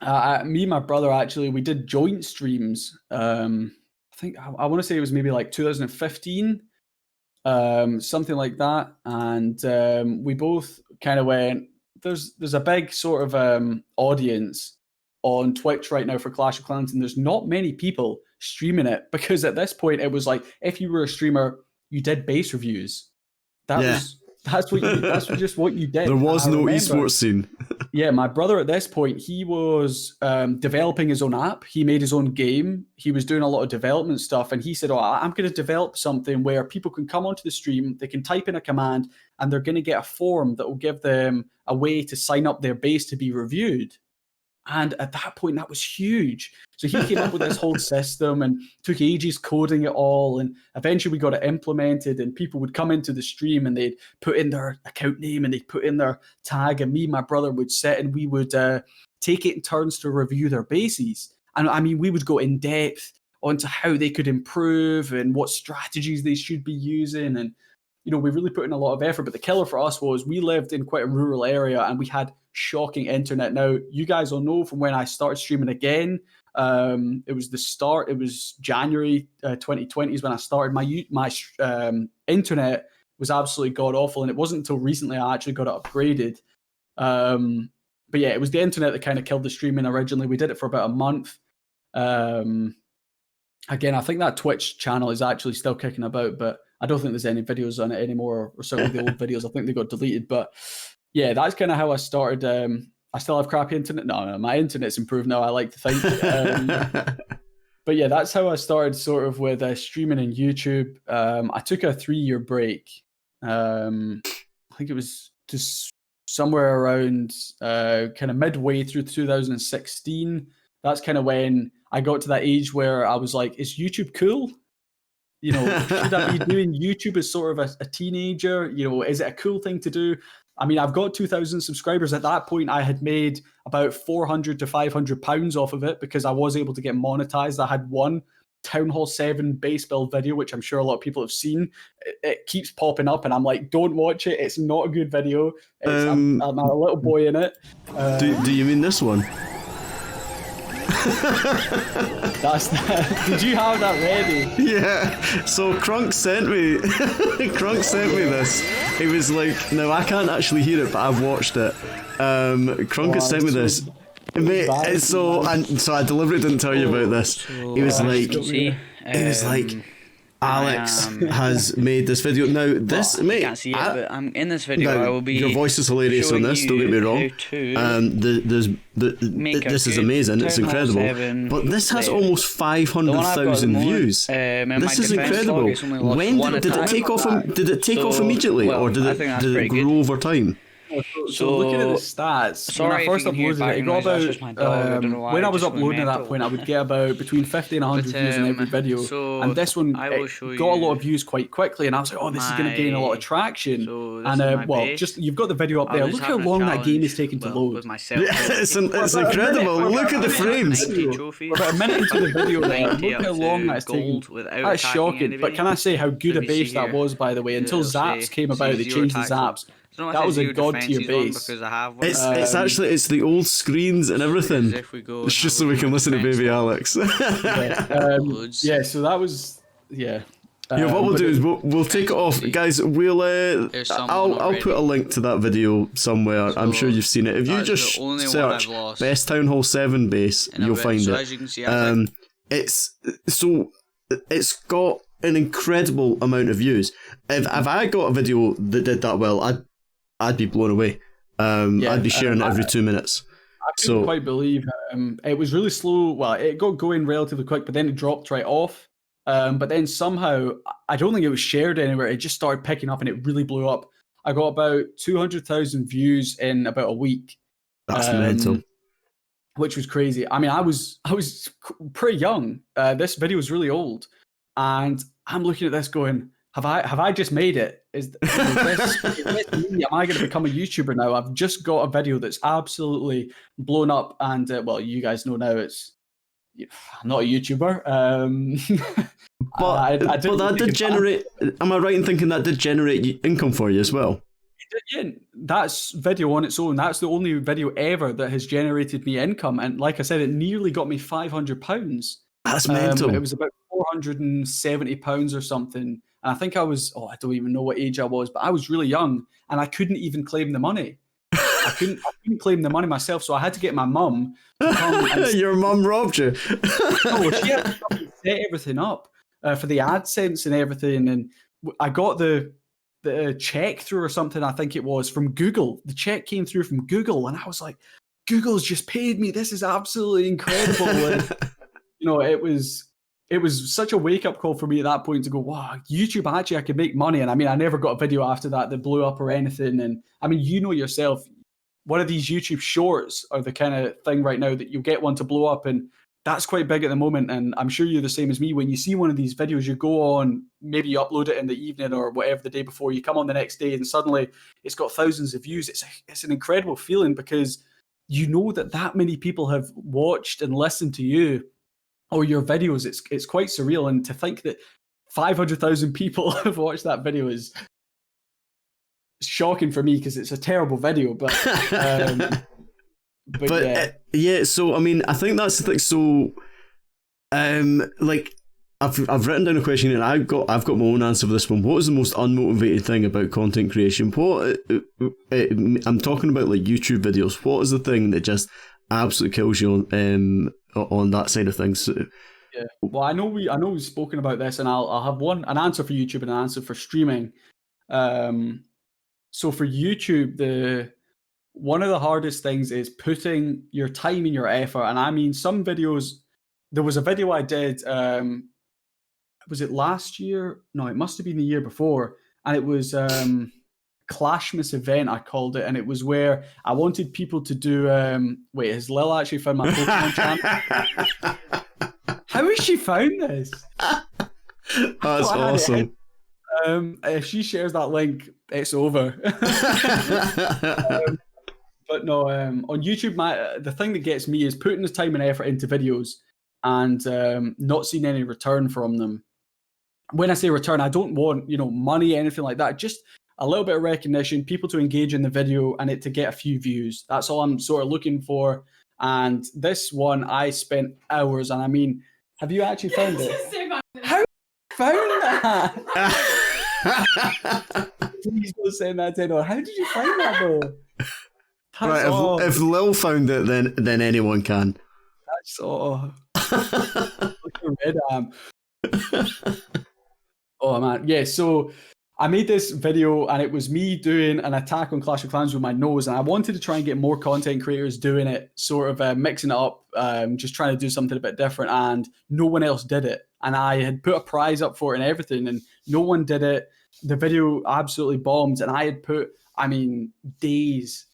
me and my brother actually, we did joint streams. I think I want to say it was maybe like 2015, something like that. And we both kind of went. There's a big sort of audience on Twitch right now for Clash of Clans, and there's not many people streaming it because at this point it was like if you were a streamer, you did base reviews. That's just what you did. There was no esports scene. Yeah, my brother at this point, he was developing his own app. He made his own game. He was doing a lot of development stuff, and he said, "Oh, I'm going to develop something where people can come onto the stream, they can type in a command, and they're going to get a form that will give them a way to sign up their base to be reviewed." And at that point, that was huge. So he came up with this whole system and took ages coding it all. And eventually we got it implemented, and people would come into the stream and they'd put in their account name and they'd put in their tag. And me and my brother would sit and we would take it in turns to review their bases. And I mean, we would go in depth onto how they could improve and what strategies they should be using. And, we really put in a lot of effort. But the killer for us was we lived in quite a rural area and we had shocking internet. Now, you guys will know from when I started streaming again, it was January 2020 is when I started. My internet was absolutely god awful, and it wasn't until recently I actually got it upgraded. But yeah, it was the internet that kind of killed the streaming originally. We did it for about a month. Again, I think that Twitch channel is actually still kicking about, but I don't think there's any videos on it anymore, or certainly the old videos. I think they got deleted. But yeah, that's kind of how I started. I still have crappy internet. No, my internet's improved now, I like to think. But yeah, that's how I started sort of with streaming and YouTube. I took a 3-year break. I think it was just somewhere around kind of midway through 2016. That's kind of when I got to that age where I was like, is YouTube cool? Should I be doing YouTube as sort of a teenager? Is it a cool thing to do? I mean, I've got 2,000 subscribers. At that point, I had made about 400 to 500 pounds off of it because I was able to get monetized. I had one Town Hall 7 base build video, which I'm sure a lot of people have seen. It keeps popping up, and I'm like, don't watch it. It's not a good video. I'm a little boy in it. Do you mean this one? Did you have that ready? Yeah. So Crunk sent me this. He was like, now I can't actually hear it, but I've watched it. Crunk has sent me this. Mate, so I deliberately didn't tell you about this. He was like, Alex has made this video. Now, this, well, mate, you can't see it, but I'm in this video. I will be. Your voice is hilarious on this. Don't get me wrong. This is amazing. It's incredible. But this has almost 500,000 views. This is incredible. When did it take off? Did it take off immediately, or did it grow over time? So looking at the stats, when I first uploaded it, it got about, when I was uploading at that point, I would get about between 50 and 100 views in every video, and this one got a lot of views quite quickly, and I was like, oh, this is going to gain a lot of traction. And well, just you've got the video up there. Look how long that game is taking to load. It's incredible. Look at the frames. About a minute into the video, look how long that's taking. That's shocking. But can I say how good a base that was, by the way? Until Zaps came about, they changed the Zaps. That was a god tier base. It's actually the old screens and everything. It's just so we can listen to Baby Alex. Yeah, so that was What we'll do is we'll take it off, guys. I'll put a link to that video somewhere. I'm sure you've seen it. If you just search Best Town Hall 7 base, you'll find it. It's got an incredible amount of views. If I got a video that did that well, I'd be blown away. I'd be sharing it every 2 minutes. I couldn't quite believe it was really slow. Well, it got going relatively quick, but then it dropped right off. But then somehow, I don't think it was shared anywhere. It just started picking up and it really blew up. I got about 200,000 views in about a week. That's mental. Which was crazy. I mean, I was pretty young. This video was really old, and I'm looking at this going, Have I just made it? Is this me? Am I going to become a YouTuber now? I've just got a video that's absolutely blown up, and well, you guys know now I'm not a YouTuber. But that did generate. Am I right in thinking that did generate income for you as well? Yeah, that's video on its own. That's the only video ever that has generated me income, and like I said, it nearly got me £500. That's mental. It was about £470 or something. And I think I was, I don't even know what age I was, but I was really young and I couldn't even claim the money. I couldn't claim the money myself, so I had to get my mum to come and Your mum robbed you. No, she had to come and set everything up for the AdSense and everything. And I got the check through or something, I think it was, from Google. The check came through from Google and I was like, Google's just paid me. This is absolutely incredible. And, it was such a wake-up call for me at that point to go, wow, YouTube, actually, I could make money. And I mean, I never got a video after that blew up or anything. And I mean, you know yourself, one of these YouTube shorts are the kind of thing right now that you'll get one to blow up. And that's quite big at the moment. And I'm sure you're the same as me. When you see one of these videos, you go on, maybe you upload it in the evening or whatever the day before, you come on the next day and suddenly it's got thousands of views. It's an incredible feeling because you know that many people have watched and listened to you or your videos. It's quite surreal, and to think that 500,000 people have watched that video is shocking for me because it's a terrible video. But yeah. So I mean, I think that's the thing. So, like, I've written down a question and I've got my own answer for this one. What is the most unmotivated thing about content creation? I'm talking about like YouTube videos. What is the thing that just absolutely kills you on that side of things? Yeah. Well, I know we've spoken about this, and I'll have an answer for YouTube and an answer for streaming. So for YouTube, one of the hardest things is putting your time and your effort. And I mean, some videos. There was a video I did. Was it last year? No, it must have been the year before, and it was Clashmas event, I called it, and it was where I wanted people to do wait, has Lil actually found my Pokemon channel? How has she found this? That's awesome. If she shares that link, it's over. But no, on YouTube, the thing that gets me is putting the time and effort into videos and not seeing any return from them. When I say return, I don't want money, anything like that. Just a little bit of recognition, people to engage in the video, and it to get a few views. That's all I'm sort of looking for. And this one, I spent hours. And I mean, have you actually found it? How you found that? Please don't send that to anyone. How did you find that though? Right, if Lil found it, then anyone can. That's all. Look at red arm. Oh man, yeah. So I made this video and it was me doing an attack on Clash of Clans with my nose, and I wanted to try and get more content creators doing it, sort of mixing it up, just trying to do something a bit different, and no one else did it. And I had put a prize up for it and everything, and no one did it. The video absolutely bombed, and I had put, I mean, days,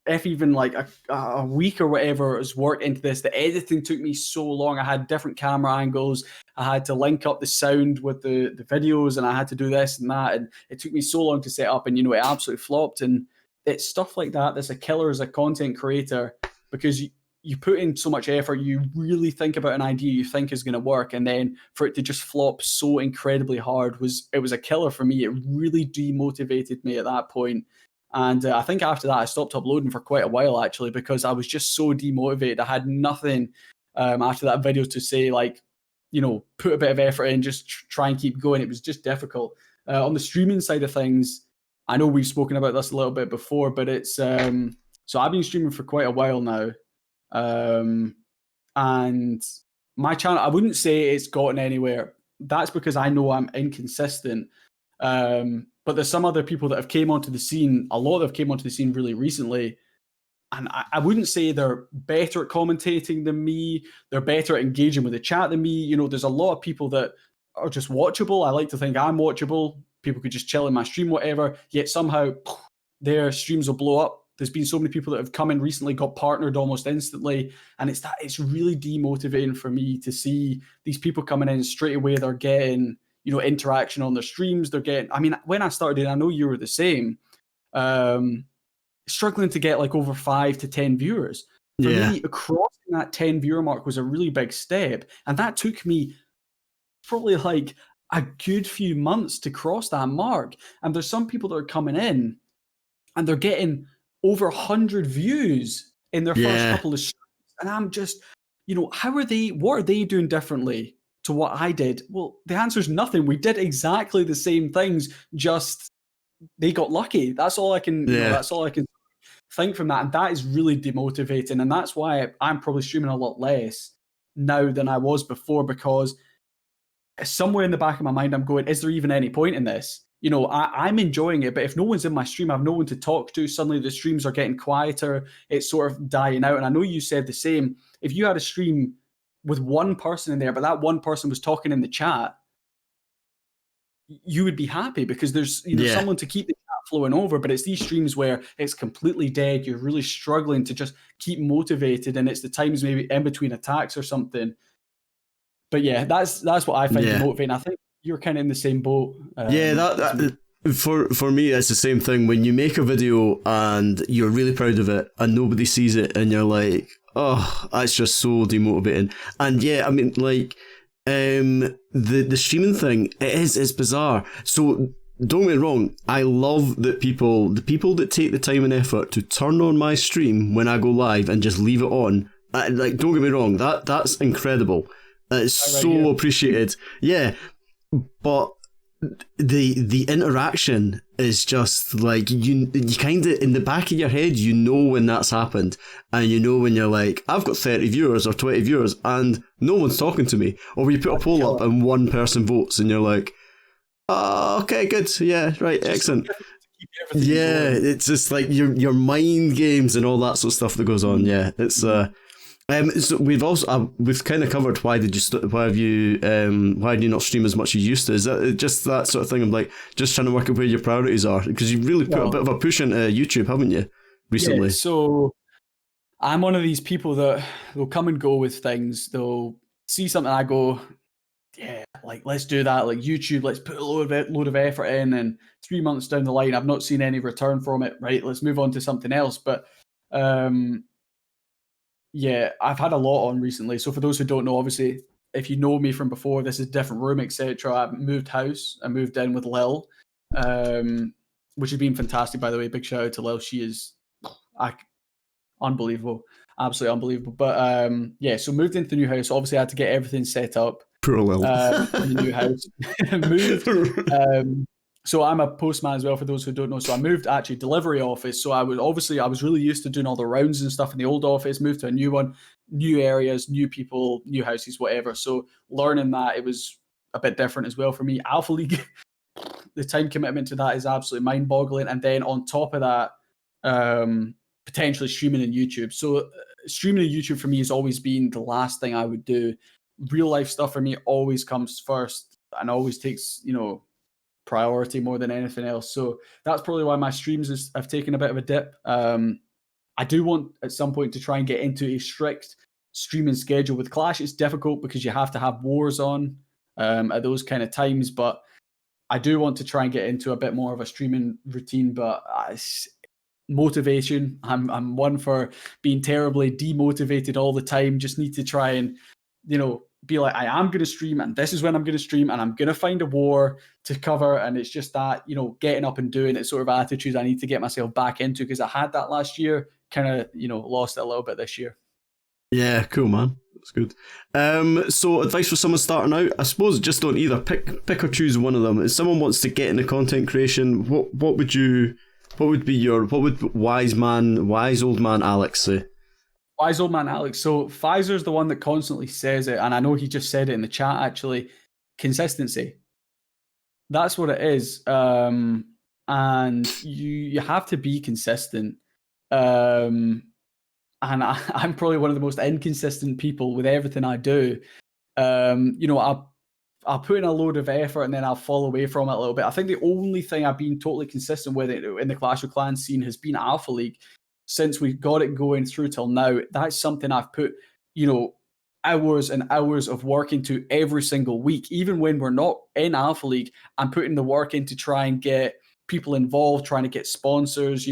if even like a week or whatever, was work into this. The editing took me so long. I had different camera angles. I had to link up the sound with the videos, and I had to do this and that. And it took me so long to set up, and it absolutely flopped. And it's stuff like that that's a killer as a content creator, because you put in so much effort, you really think about an idea you think is going to work, and then for it to just flop so incredibly hard was a killer for me. It really demotivated me at that point. And I think after that, I stopped uploading for quite a while, actually, because I was just so demotivated. I had nothing after that video to say, like, put a bit of effort in, just try and keep going. It was just difficult. On the streaming side of things, I know we've spoken about this a little bit before, but it's so I've been streaming for quite a while now. And my channel, I wouldn't say it's gotten anywhere. That's because I know I'm inconsistent. But there's some other people that have came onto the scene. A lot have came onto the scene really recently. And I wouldn't say they're better at commentating than me. They're better at engaging with the chat than me. There's a lot of people that are just watchable. I like to think I'm watchable. People could just chill in my stream, whatever. Yet somehow their streams will blow up. There's been so many people that have come in recently, got partnered almost instantly. And it's really demotivating for me to see these people coming in straight away. They're getting, interaction on their streams. They're getting, I mean, when I started, I know you were the same. Struggling to get like over 5 to 10 viewers. For me, crossing that 10 viewer mark was a really big step. And that took me probably like a good few months to cross that mark. And there's some people that are coming in and they're getting over 100 views in their first couple of streams. And I'm just, what are they doing differently to what I did? Well, the answer is nothing. We did exactly the same things, just they got lucky. That's all I can, that's all I can think from that. And that is really demotivating. And that's why I'm probably streaming a lot less now than I was before, because somewhere in the back of my mind, I'm going, is there even any point in this? I'm enjoying it, but if no one's in my stream, I have no one to talk to. Suddenly the streams are getting quieter. It's sort of dying out. And I know you said the same. If you had a stream with one person in there, but that one person was talking in the chat, you would be happy because there's someone to keep the chat flowing over. But it's these streams where it's completely dead. You're really struggling to just keep motivated, and it's the times maybe in between attacks or something. But yeah, that's what I find motivating. I think you're kind of in the same boat. For me, it's the same thing. When you make a video and you're really proud of it and nobody sees it, and you're like, oh, that's just so demotivating. And yeah, I mean, like, the streaming thing, it's bizarre. So don't get me wrong, I love that the people that take the time and effort to turn on my stream when I go live and just leave it on, like, don't get me wrong, that's incredible. It's so appreciated. Yeah, but the interaction is just like, you kind of, in the back of your head, when that's happened, and when you're like, I've got 30 viewers or 20 viewers and no one's talking to me, or when you put a poll up and one person votes and you're like, oh, okay, good, yeah, right, excellent. Yeah, it's just like your mind games and all that sort of stuff that goes on. Yeah, it's so we've kind of covered why do you not stream as much as you used to? Is that just that sort of thing of like just trying to work out where your priorities are? Because you've really put a bit of a push into YouTube, haven't you, recently? Yeah, so I'm one of these people that will come and go with things. They'll see something, I go, yeah, like, let's do that. Like YouTube, let's put a load of effort in, and 3 months down the line, I've not seen any return from it. Right, let's move on to something else. But yeah, I've had a lot on recently. So for those who don't know, obviously, if you know me from before, this is a different room, etc. I moved house. I moved in with Lil, which has been fantastic, by the way. Big shout out to Lil. She is unbelievable, absolutely unbelievable. But yeah, so moved into the new house. Obviously, I had to get everything set up. Poor Lil. In the new house. Moved. So I'm a postman as well, for those who don't know. So I moved actually delivery office. So I was really used to doing all the rounds and stuff in the old office, moved to a new one, new areas, new people, new houses, whatever. So learning that, it was a bit different as well for me. Alpha League, the time commitment to that is absolutely mind-boggling. And then on top of that, potentially streaming on YouTube. So streaming on YouTube for me has always been the last thing I would do. Real life stuff for me always comes first and always takes, priority more than anything else. So that's probably why my streams have taken a bit of a dip. I do want at some point to try and get into a strict streaming schedule. With Clash, it's difficult because you have to have wars on at those kind of times, but I do want to try and get into a bit more of a streaming routine. But motivation, I'm one for being terribly demotivated all the time. Just need to try and be like, I am going to stream, and this is when I'm going to stream, and I'm going to find a war to cover. And it's just that, getting up and doing it sort of attitude I need to get myself back into, because I had that last year, kind of, lost it a little bit this year. Yeah, cool, man. That's good. So advice for someone starting out, I suppose just don't either pick or choose one of them. If someone wants to get into content creation, what would wise old man Alex say? Wise old man Alex. So Pfizer's the one that constantly says it, and I know he just said it in the chat actually. Consistency. That's what it is. And you have to be consistent. And I'm probably one of the most inconsistent people with everything I do. I'll put in a load of effort and then I'll fall away from it a little bit. I think the only thing I've been totally consistent with in the Clash of Clans scene has been Alpha League. Since we got it going through till now, that's something I've put, hours and hours of work into every single week. Even when we're not in Alpha League, I'm putting the work in to try and get people involved, trying to get sponsors,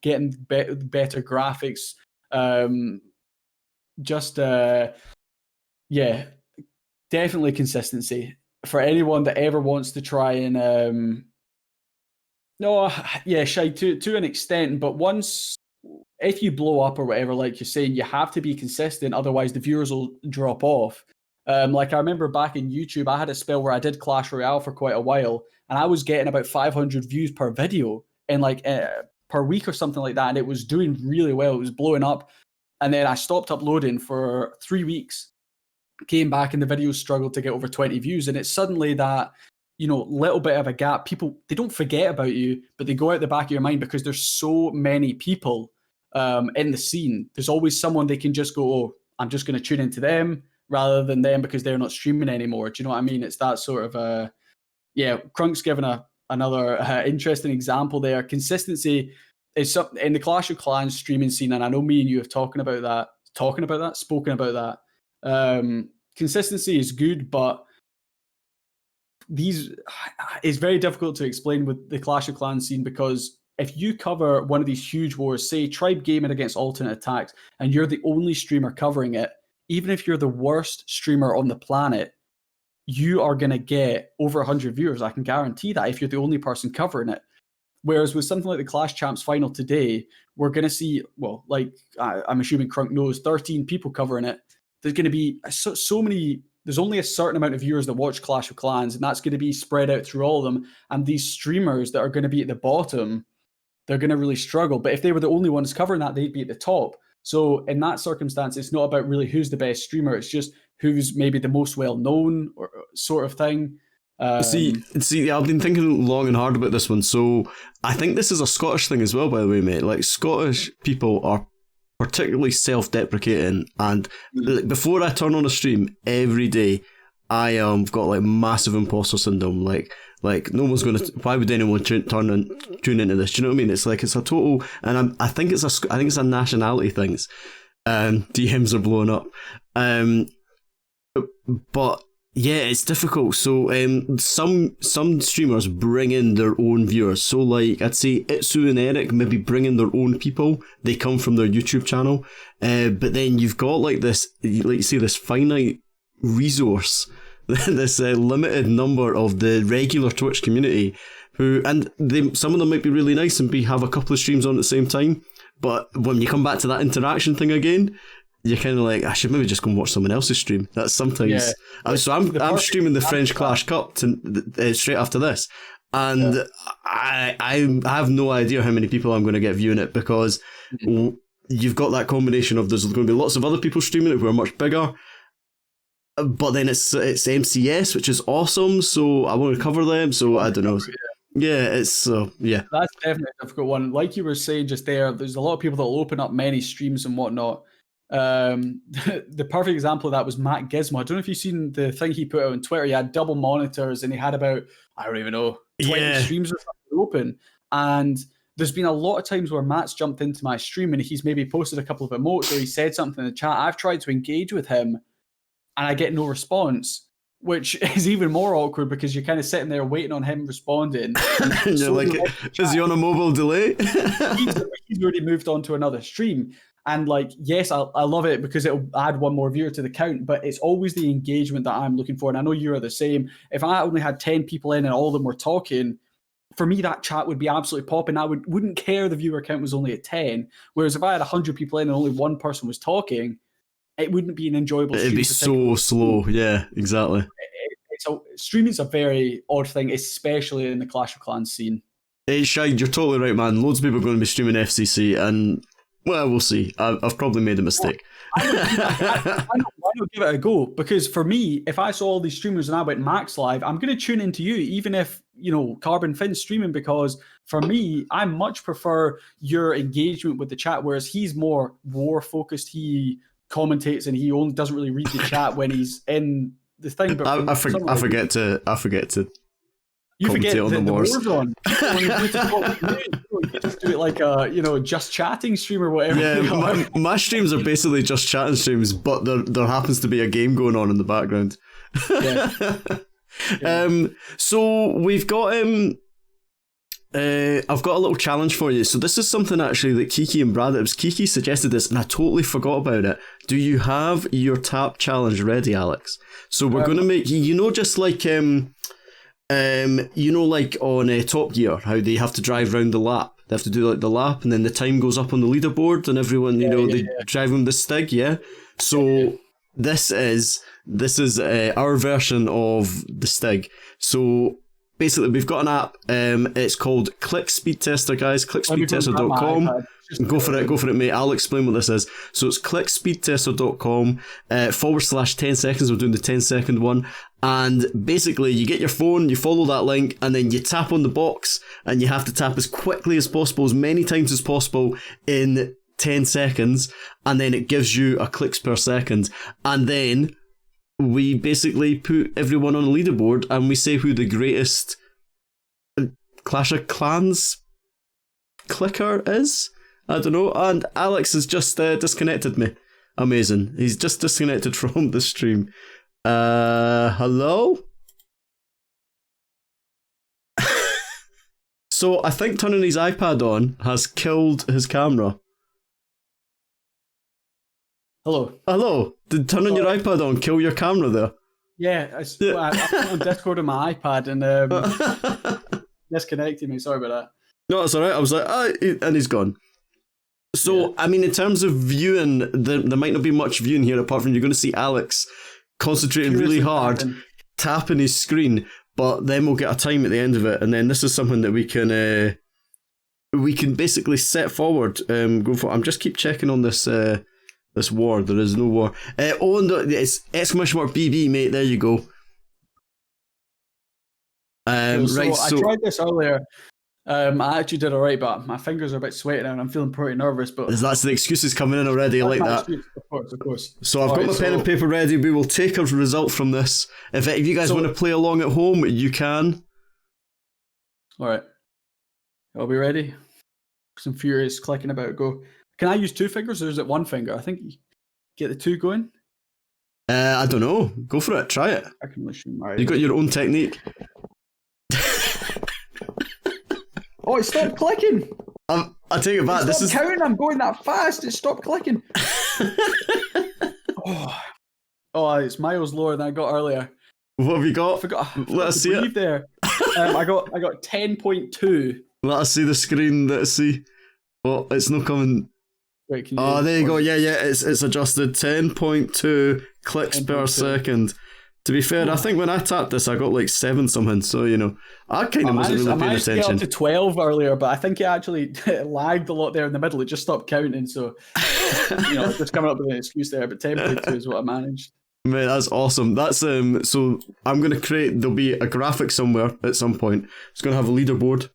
getting better graphics. Definitely consistency for anyone that ever wants to try and Shy, to an extent, but if you blow up or whatever, like you're saying, you have to be consistent, otherwise the viewers will drop off. Like I remember back in YouTube, I had a spell where I did Clash Royale for quite a while, and I was getting about 500 views per video in per week or something like that, and it was doing really well. It was blowing up, and then I stopped uploading for 3 weeks, came back, and the videos struggled to get over 20 views, and it's suddenly that little bit of a gap. People, they don't forget about you, but they go out the back of your mind because there's so many people in the scene. There's always someone they can just go, oh, I'm just going to tune into them rather than them because they're not streaming anymore. Do you know what I mean? It's that sort of Crunk's given another interesting example there. Consistency is something in the Clash of Clans streaming scene, and I know me and you have spoken about that. Consistency is good, but it's very difficult to explain with the Clash of Clans scene, because if you cover one of these huge wars, say Tribe Gaming against Alternate Attacks, and you're the only streamer covering it, even if you're the worst streamer on the planet, you are going to get over 100 viewers. I can guarantee that, if you're the only person covering it. Whereas with something like the Clash Champs final today, we're going to see, well, like I'm assuming Crunk knows, 13 people covering it. There's going to be so many. There's only a certain amount of viewers that watch Clash of Clans, and that's going to be spread out through all of them. And these streamers that are going to be at the bottom, they're going to really struggle. But if they were the only ones covering that, they'd be at the top. So in that circumstance, it's not about really who's the best streamer. It's just who's maybe the most well-known or sort of thing. See, I've been thinking long and hard about this one. So I think this is a Scottish thing as well, by the way, mate. Like, Scottish people are particularly self-deprecating, and before I turn on a stream every day, I got like massive imposter syndrome. Like no one's gonna. Why would anyone tune into this? Do you know what I mean? It's like it's a total, and I think it's a nationality thing. DMs are blowing up, but yeah, it's difficult. So some streamers bring in their own viewers. So like I'd say Itsu and Eric maybe bring in their own people. They come from their YouTube channel, but then you've got like this, like you say, this finite resource, this limited number of the regular Twitch community some of them might be really nice and have a couple of streams on at the same time. But when you come back to that interaction thing again, you're kind of like, I should maybe just go and watch someone else's stream. That's sometimes. Yeah. So I'm streaming the French Clash Cup straight after this, and I have no idea how many people I'm going to get viewing it, because you've got that combination of there's going to be lots of other people streaming it who are much bigger, but then it's MCS, which is awesome. So I want to cover them. So I don't know. Yeah, it's yeah. That's definitely a difficult one. Like you were saying just there's a lot of people that will open up many streams and whatnot. The perfect example of that was Matt Gizmo. I don't know if you've seen the thing he put out on Twitter. He had double monitors and he had about, I don't even know, 20 streams or something open. And there's been a lot of times where Matt's jumped into my stream and he's maybe posted a couple of emotes or he said something in the chat. I've tried to engage with him and I get no response, which is even more awkward because you're kind of sitting there waiting on him responding. And you're like, is he on a mobile delay? He's already moved on to another stream. And like, yes, I love it because it'll add one more viewer to the count, but it's always the engagement that I'm looking for. And I know you are the same. If I only had 10 people in and all of them were talking, for me, that chat would be absolutely popping. I wouldn't care the viewer count was only at 10. Whereas if I had 100 people in and only one person was talking, it wouldn't be an enjoyable stream. It'd be so slow. Yeah, exactly. Streaming's a very odd thing, especially in the Clash of Clans scene. Hey, Shide, you're totally right, man. Loads of people are going to be streaming FCC, and well, we'll see. I've probably made a mistake. Why not give it a go? Because for me, if I saw all these streamers and I went max live, I'm going to tune into you, even if, Carbon Finn's streaming, because for me, I much prefer your engagement with the chat, whereas he's more war focused. He commentates and he only doesn't really read the chat when he's in the thing. But I forget to. You forget that the war's on. You just do it like a, just chatting stream or whatever. Yeah, my streams are basically just chatting streams, but there happens to be a game going on in the background. Yeah. So we've got I've got a little challenge for you. So this is something actually that Kiki and Brad, Kiki suggested this, and I totally forgot about it. Do you have your tap challenge ready, Alex? So we're going to make, just like like on Top Gear, how they have to drive around the lap. They have to do like the lap, and then the time goes up on the leaderboard, and everyone, they drive on the Stig, yeah? So this is our version of the Stig. So basically, we've got an app. It's called Click Speed Tester, guys. Clickspeedtester.com. Go for it, mate. I'll explain what this is. So it's clickspeedtester.com /10 seconds. We're doing the 10-second one. And basically, you get your phone, you follow that link, and then you tap on the box, and you have to tap as quickly as possible, as many times as possible in 10 seconds, and then it gives you a clicks per second. And then we basically put everyone on a leaderboard, and we say who the greatest Clash of Clans clicker is. I don't know. And Alex has just disconnected me. Amazing. He's just disconnected from the stream. Hello? So I think turning his iPad on has killed his camera. Hello. Did turning your iPad on kill your camera there? Yeah, I put on Discord on my iPad and disconnected me. Sorry about that. No, that's alright. I was like, and he's gone. So, yeah. I mean, in terms of viewing, there might not be much viewing here apart from you're going to see Alex concentrating really hard, tapping his screen, but then we'll get a time at the end of it, and then this is something that we can basically set forward. Go for. I'm just keep checking on this this war. There is no war. And it's !BB, mate. There you go. Right. So I tried this earlier. I actually did alright, but my fingers are a bit sweaty now and I'm feeling pretty nervous. But that's the excuses coming in already. I like that. Of course. So I've got my pen and paper ready. We will take a result from this. If you guys want to play along at home, you can. Alright. I'll be ready. Some furious clicking about. Go. Can I use two fingers or is it one finger? I think you get the two going. I don't know. Go for it. Try it. I can listen. Right. You got your own technique. Oh, it stopped clicking. I take it back. This is counting. I'm going that fast. It stopped clicking. Oh, it's miles lower than I got earlier. What have you got? I forgot. Let us see it. There. I got 10.2. Let us see the screen. Let's see. Oh, it's not coming. Wait, can you? There you go. Yeah. It's adjusted. 10.2 clicks per second. To be fair, I think when I tapped this, I got like 7 something. So, I kind of wasn't really paying attention. I managed to get up to 12 earlier, but I think it actually lagged a lot there in the middle. It just stopped counting. So, just coming up with an excuse there. But 10.2 is what I managed. Man, that's awesome. That's so I'm gonna create, there'll be a graphic somewhere at some point. It's gonna have a leaderboard.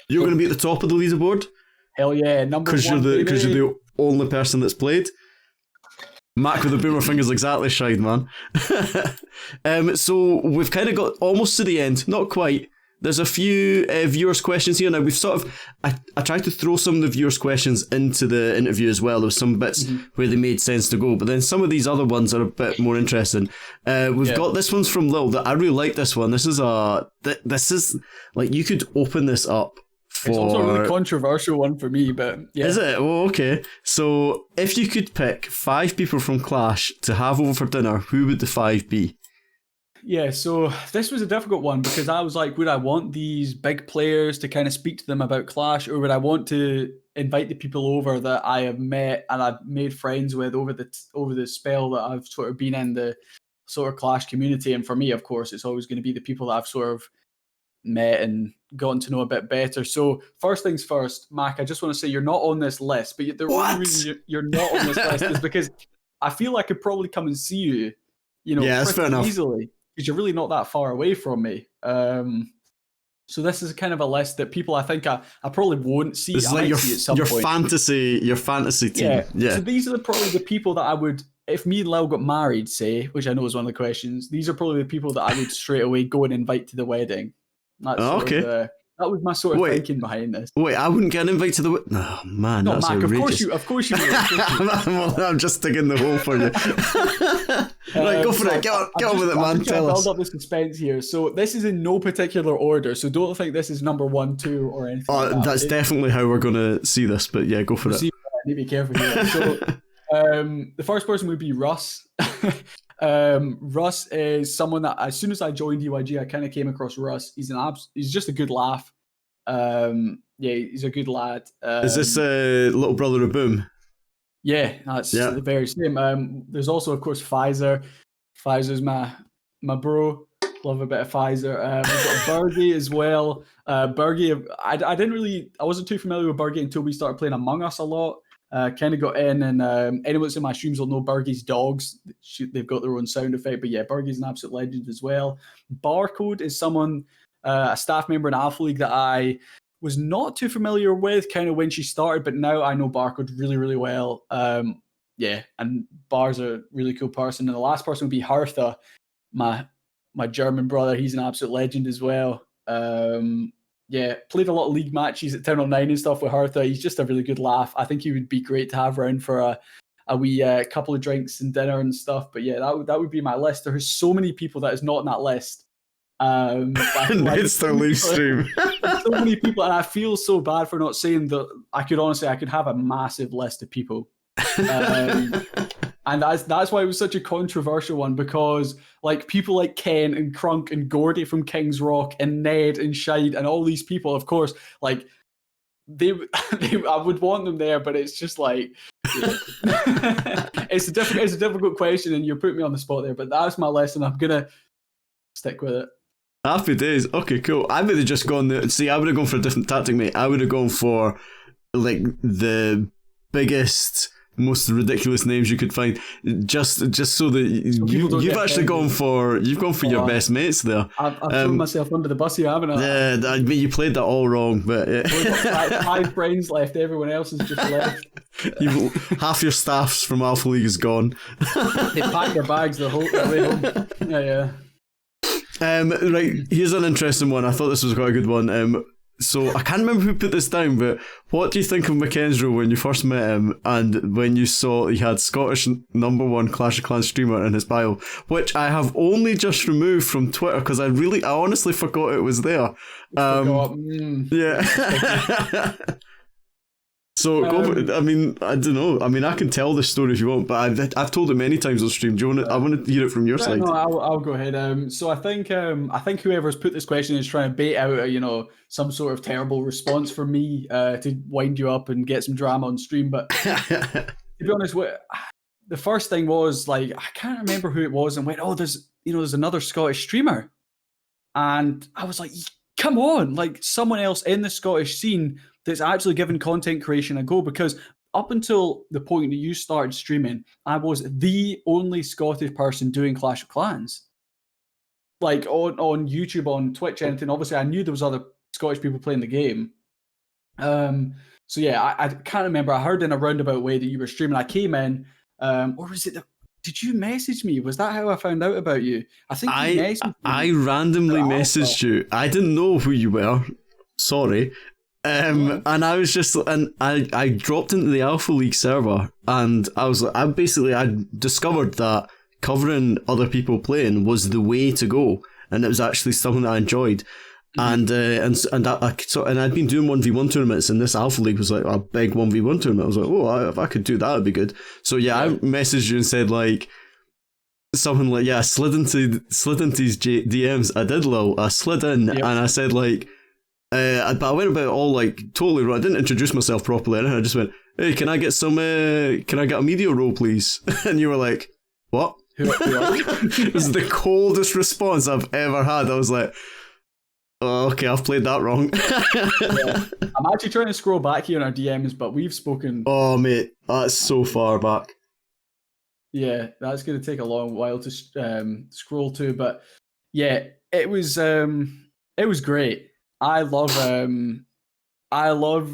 You're gonna be at the top of the leaderboard. Hell yeah, number one. Because you're the only person that's played. Mac with the boomer fingers exactly shied, man. So we've kind of got almost to the end, not quite. There's a few viewers' questions here. Now, we've sort of... I tried to throw some of the viewers' questions into the interview as well. There was some bits where they made sense to go, but then some of these other ones are a bit more interesting. We've got this one's from Lil. I really like this one. This is like, you could open this up for... It's also a really controversial one for me, but yeah. Is it? Oh, okay. So, if you could pick 5 people from Clash to have over for dinner, who would the 5 be? Yeah, so this was a difficult one because I was like, would I want these big players to kind of speak to them about Clash, or would I want to invite the people over that I have met and I've made friends with over the spell that I've sort of been in the sort of Clash community? And for me, of course, it's always going to be the people that I've sort of met and gotten to know a bit better. So first things first, Mac, I just want to say you're not on this list, but the only reason you're not on this list is because I feel I could probably come and see you, that's fair enough. Easily. Because you're really not that far away from me. So this is kind of a list that people I think I probably won't see. It's like your fantasy team. Yeah. So these are probably the people that I would, if me and Lil got married, say, which I know is one of the questions, these are probably the people that I would straight away go and invite to the wedding. That's okay. That was my sort of thinking behind this. Wait, I wouldn't get an invite to the... Oh, man, no, that's Mac, outrageous. of course you would. I'm just digging the hole for you. Right, go for it. Get on with it, man. Tell us. Build up the suspense here. So this is in no particular order, so don't think this is number 1, 2, or anything like that. That's definitely how we're going to see this, but yeah, go for it. I need to be careful here. So the first person would be Russ. Russ is someone that as soon as I joined UIG, I kind of came across Russ. He's just a good laugh. He's a good lad. Is this little brother of Boom? Yeah, that's the very same. There's also, of course, Pfizer. Pfizer's my bro. Love a bit of Pfizer. We've got Bergie as well. Bergie, I wasn't too familiar with Bergie until we started playing Among Us a lot. Kind of got in, and anyone that's in my streams will know Bergie's dogs. They've got their own sound effect, but yeah, Bergie's an absolute legend as well. Barcode is someone, a staff member in Alpha League that I was not too familiar with kind of when she started, but now I know Barcode really, really well. And Bar's a really cool person. And the last person would be Hertha, my German brother. He's an absolute legend as well. Played a lot of league matches at Tourney 9 and stuff with Hertha. He's just a really good laugh. I think he would be great to have around for a wee couple of drinks and dinner and stuff. But yeah, that would be my list. There's so many people that is not in that list. It's the live stream. So many people, and I feel so bad for not saying that. I could have a massive list of people. And that's why it was such a controversial one, because like people like Ken and Crunk and Gordy from King's Rock and Ned and Shide and all these people, of course, like they I would want them there, but it's just like it's a difficult question, and you put me on the spot there. But that's my list, and I'm gonna stick with it. Happy days. Okay, cool. I would have just gone there. See, I would have gone for a different tactic, mate. I would have gone for like the biggest, most ridiculous names you could find, just so that you've actually gone for your best mates there. I've thrown myself under the bus here, haven't I? Yeah, I mean, you played that all wrong, but yeah. We've got five friends left. Everyone else is just left. Half your staffs from Alpha League is gone. They packed their bags the whole way home. Yeah. Right, here's an interesting one. I thought this was quite a good one. So I can't remember who put this down, but what do you think of McKenzie when you first met him and when you saw he had Scottish #1 Clash of Clans streamer in his bio, which I have only just removed from Twitter because I honestly forgot it was there. Yeah. So, I mean, I don't know. I mean, I can tell this story if you want, but I've told it many times on stream. Do you want I want to hear it from your side. No, I'll go ahead. So I think whoever's put this question is trying to bait out some sort of terrible response from me to wind you up and get some drama on stream. But to be honest, the first thing was like I can't remember who it was, and went, oh, there's another Scottish streamer, and I was like, come on, like someone else in the Scottish scene that's actually given content creation a go, because up until the point that you started streaming, I was the only Scottish person doing Clash of Clans. Like on YouTube, on Twitch, anything. Obviously, I knew there was other Scottish people playing the game. So yeah, I can't remember. I heard in a roundabout way that you were streaming. I came in, or was it? Did you message me? Was that how I found out about you? I think you messaged me. I randomly messaged you. I didn't know who you were. Sorry. And I was just, and I dropped into the Alpha League server, and I was like, I discovered that covering other people playing was the way to go, and it was actually something that I enjoyed. And I'd been doing 1v1 tournaments, and this Alpha League was like a big 1v1 tournament. I was like, oh, if I could do that, it'd be good. So yeah, I messaged you and said like something like, yeah, I slid into his DMs. I did, lol. I slid in, and I said like, but I went about it all like totally wrong. I didn't introduce myself properly, and I just went, hey, can I get a media role, please? And you were like, what? It was the coldest response I've ever had. I was like, oh, okay, I've played that wrong. I'm actually trying to scroll back here in our DMs, but we've spoken. Oh, mate, that's so far back. Yeah, that's going to take a long while to scroll to, but yeah, it was great. I love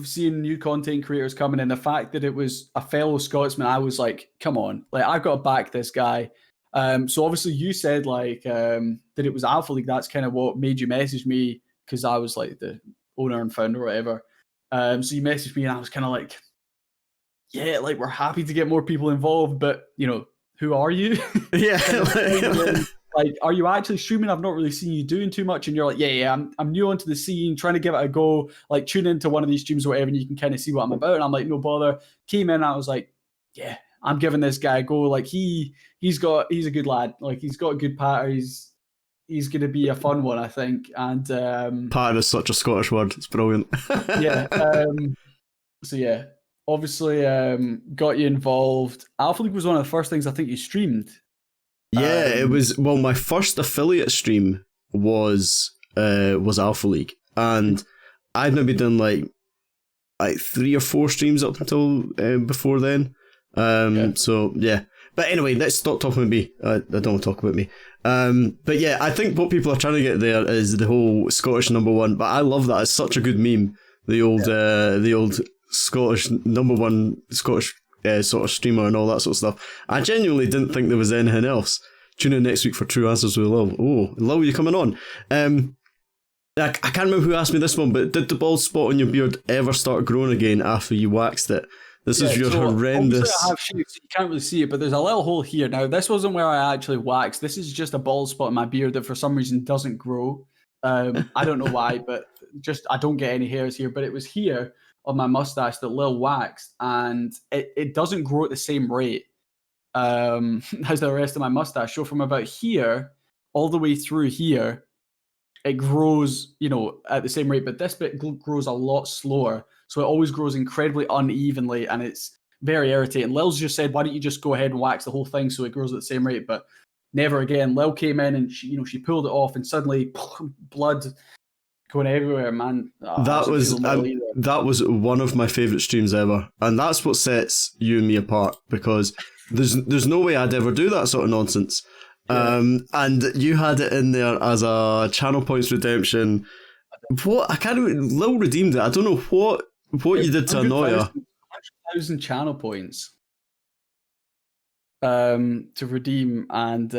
seeing new content creators coming in. The fact that it was a fellow Scotsman, I was like, come on, like I've got to back this guy. So obviously you said like that it was Alpha League. That's kind of what made you message me, because I was like the owner and founder or whatever. So you messaged me, and I was kind of like, yeah, like we're happy to get more people involved, but you know, who are you? Yeah. Like, are you actually streaming? I've not really seen you doing too much. And you're like, yeah, I'm new onto the scene, trying to give it a go. Like, tune into one of these streams or whatever, and you can kind of see what I'm about. And I'm like, no bother. Came in, and I was like, yeah, I'm giving this guy a go. Like, he's a good lad. Like, he's got a good patter. He's going to be a fun one, I think. And patter is such a Scottish word. It's brilliant. Yeah. So yeah, obviously got you involved. Alpha League was one of the first things I think you streamed. Yeah, it was. Well, my first affiliate stream was Alpha League, and I'd maybe done like 3 or 4 streams up until before then. So yeah, but anyway, let's stop talking about me. I don't want to talk about me. But yeah, I think what people are trying to get there is the whole Scottish #1. But I love that. It's such a good meme. The old Scottish #1 Scottish sort of streamer and all that sort of stuff. I genuinely didn't think there was anything else. Tune in next week for True Answers with Lil. Oh, Lil, you coming on? I can't remember who asked me this one, but did the bald spot on your beard ever start growing again after you waxed it? This is your horrendous. I have shapes, so you can't really see it, but there's a little hole here. Now, this wasn't where I actually waxed. This is just a bald spot in my beard that for some reason doesn't grow. I don't know why, but just I don't get any hairs here. But it was here on my mustache that Lil waxed, and it doesn't grow at the same rate as the rest of my mustache. So from about here all the way through here, it grows, you know, at the same rate, but this bit grows a lot slower. So it always grows incredibly unevenly, and it's very irritating. Lil's just said, why don't you just go ahead and wax the whole thing so it grows at the same rate? But never again. Lil came in and she pulled it off, and suddenly blood going everywhere, man. That was one of my favourite streams ever, and that's what sets you and me apart, because there's no way I'd ever do that sort of nonsense. Yeah. And you had it in there as a channel points redemption. What? I can't even. Lil redeemed it. I don't know what you did to annoy her. 100,000 channel points to redeem, and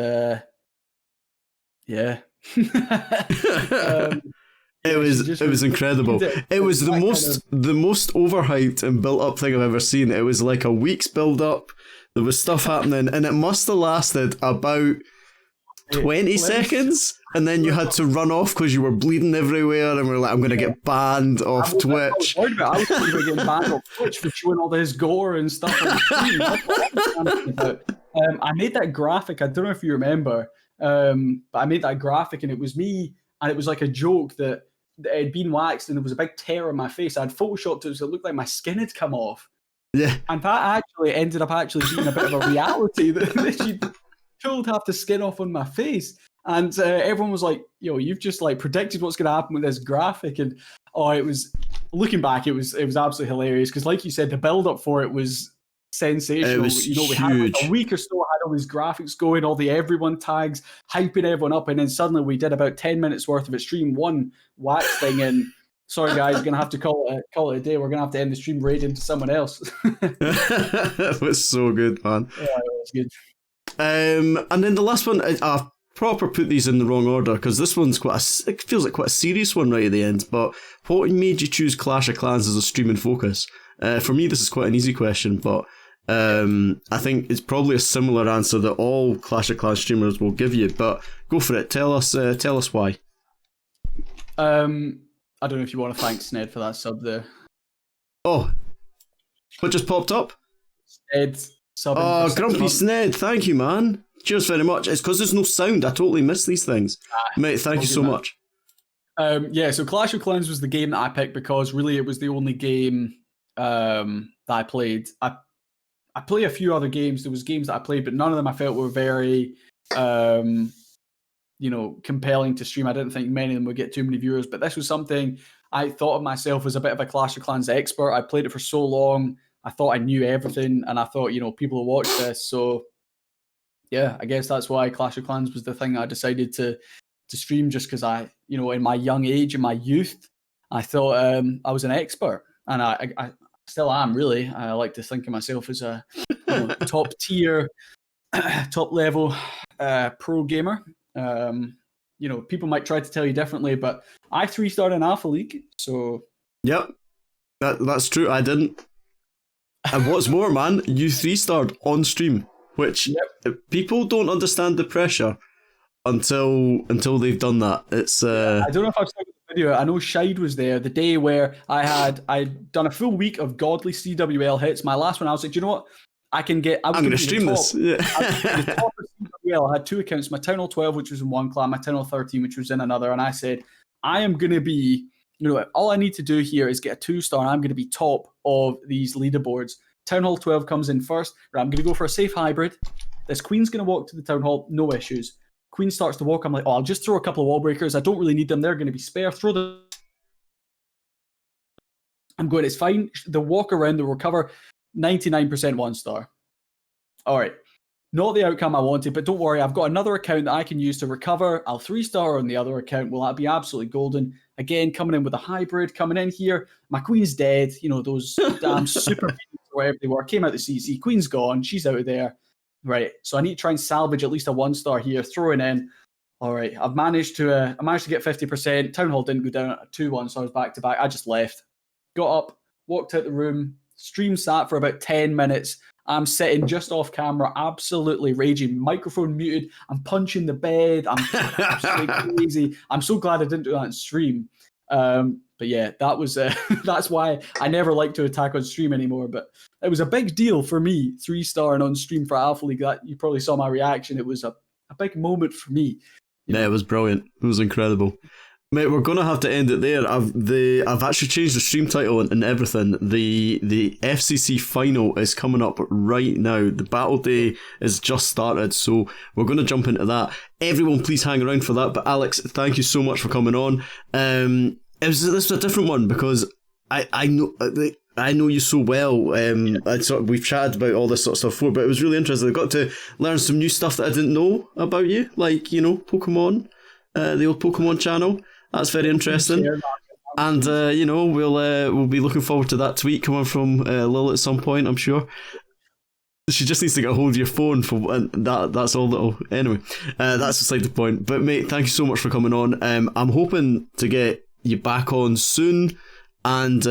yeah. It was incredible. It was the most overhyped and built up thing I've ever seen. It was like a week's build up. There was stuff happening, and it must have lasted about 20 seconds, and then you had to run off because you were bleeding everywhere, and we're like, I'm going to get banned off Twitch. I was going to get banned off Twitch for showing all this gore and stuff on the stream. I made that graphic, I don't know if you remember, but I made that graphic, and it was me, and it was like a joke that it had been waxed, and there was a big tear on my face. I had photoshopped it so it looked like my skin had come off. Yeah. And that actually ended up being a bit of a reality that she pulled half the skin off on my face. And everyone was like, yo, you've just like predicted what's going to happen with this graphic. And it was looking back, it was absolutely hilarious because, like you said, the build up for it was sensational. It was we had like huge. a week or so, had all these graphics going, all the everyone tags, hyping everyone up, and then suddenly we did about 10 minutes worth of it. Stream one wax thing, and sorry guys, we're gonna have to call it a day. We're gonna have to end the stream raiding to someone else. It was so good, man. Yeah, it was good. And then the last one, I proper put these in the wrong order because this one's it feels like quite a serious one right at the end. But what made you choose Clash of Clans as a streaming focus? For me, this is quite an easy question, but I think it's probably a similar answer that all Clash of Clans streamers will give you. But go for it. Tell us why. I don't know if you want to thank Sned for that sub there. Oh, what just popped up? Sned subbing. Oh, Grumpy Sned, thank you, man. Cheers very much. It's because there's no sound. I totally miss these things. Mate, thank you so much. Yeah, so Clash of Clans was the game that I picked because really it was the only game that I played. I play a few other games. There was games that I played, but none of them I felt were very compelling to stream. I didn't think many of them would get too many viewers, but this was something I thought of myself as a bit of a Clash of Clans expert. I played it for so long. I thought I knew everything, and I thought, people will watch this. So, yeah, I guess that's why Clash of Clans was the thing I decided to stream, just because I, in my young age, in my youth, I thought I was an expert, and I still am, really. I like to think of myself as a top tier, top level pro gamer. People might try to tell you differently, but I 3-starred in Alpha League, so... Yep, that's true, I didn't. And what's more, man, you 3-starred on stream, which people don't understand the pressure until they've done that. It's I don't know if I've seen the video. I know Shide was there the day where I'd done a full week of godly CWL hits. My last one, I was like, you know what? I'm going to stream this. Yeah. The top of CWL, I had two accounts, my Town Hall 12, which was in one clan, my Town Hall 13, which was in another, and I said, I am going to be, all I need to do here is get a 2-star, and I'm going to be top of these leaderboards. Town Hall 12 comes in first. Right, I'm going to go for a safe hybrid. This Queen's going to walk to the Town Hall, no issues. Queen starts to walk, I'm like, I'll just throw a couple of wall breakers. I don't really need them. They're going to be spare. Throw them. I'm going, it's fine. They'll walk around, they'll recover. 99% 1-star. All right. Not the outcome I wanted, but don't worry. I've got another account that I can use to recover. I'll 3-star on the other account. Will that be absolutely golden? Again, coming in with a hybrid, coming in here. My Queen's dead. Those damn super beams or whatever they were. Came out the CC. Queen's gone. She's out of there. Right. So I need to try and salvage at least a 1-star here. Throwing in. All right. I've managed to get 50%. Town Hall didn't go down at 2-1, so I was back to back. I just left. Got up, walked out the room. Stream sat for about 10 minutes. I'm sitting just off camera, absolutely raging. Microphone muted. I'm punching the bed. I'm absolutely crazy. I'm so glad I didn't do that on stream. But yeah, that was that's why I never like to attack on stream anymore. But it was a big deal for me, 3-starring on stream for Alpha League. That you probably saw my reaction. It was a big moment for me. Yeah, it was brilliant. It was incredible. Mate, we're gonna have to end it there. I've actually changed the stream title and everything. The FCC final is coming up right now. The battle day is just started, so we're gonna jump into that. Everyone, please hang around for that. But Alex, thank you so much for coming on. This was a different one because I know you so well. We've chatted about all this sort of stuff before, but it was really interesting. I got to learn some new stuff that I didn't know about you, like Pokemon, the old Pokemon channel. That's very interesting. And we'll be looking forward to that tweet coming from Lil at some point, I'm sure. She just needs to get a hold of your phone that's all anyway, that's beside the point. But mate, thank you so much for coming on. I'm hoping to get you back on soon, and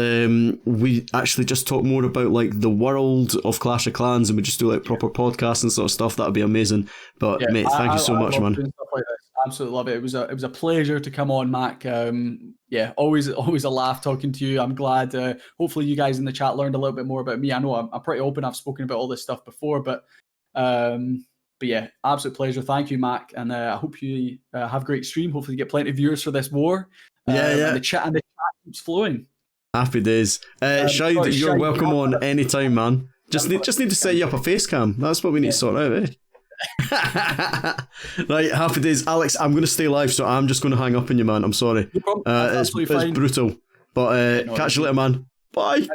we actually just talk more about like the world of Clash of Clans, and we just do like proper podcasts and sort of stuff. That'd be amazing. But mate, thank you so much, man. Stuff like this. Absolutely love it. It was a pleasure to come on, Mac. Always a laugh talking to you. I'm glad. Hopefully, you guys in the chat learned a little bit more about me. I know I'm pretty open. I've spoken about all this stuff before, but yeah, absolute pleasure. Thank you, Mac, and I hope you have a great stream. Hopefully, you get plenty of viewers for this war. And the chat keeps flowing. Happy days. Shide, you're welcome on anytime, man. Just need to set you up a face cam. That's what we need to sort out, eh? Right, happy days. Alex, I'm going to stay live, so I'm just going to hang up on you, man. I'm sorry. No problem. It's brutal. But catch you later, man. Bye.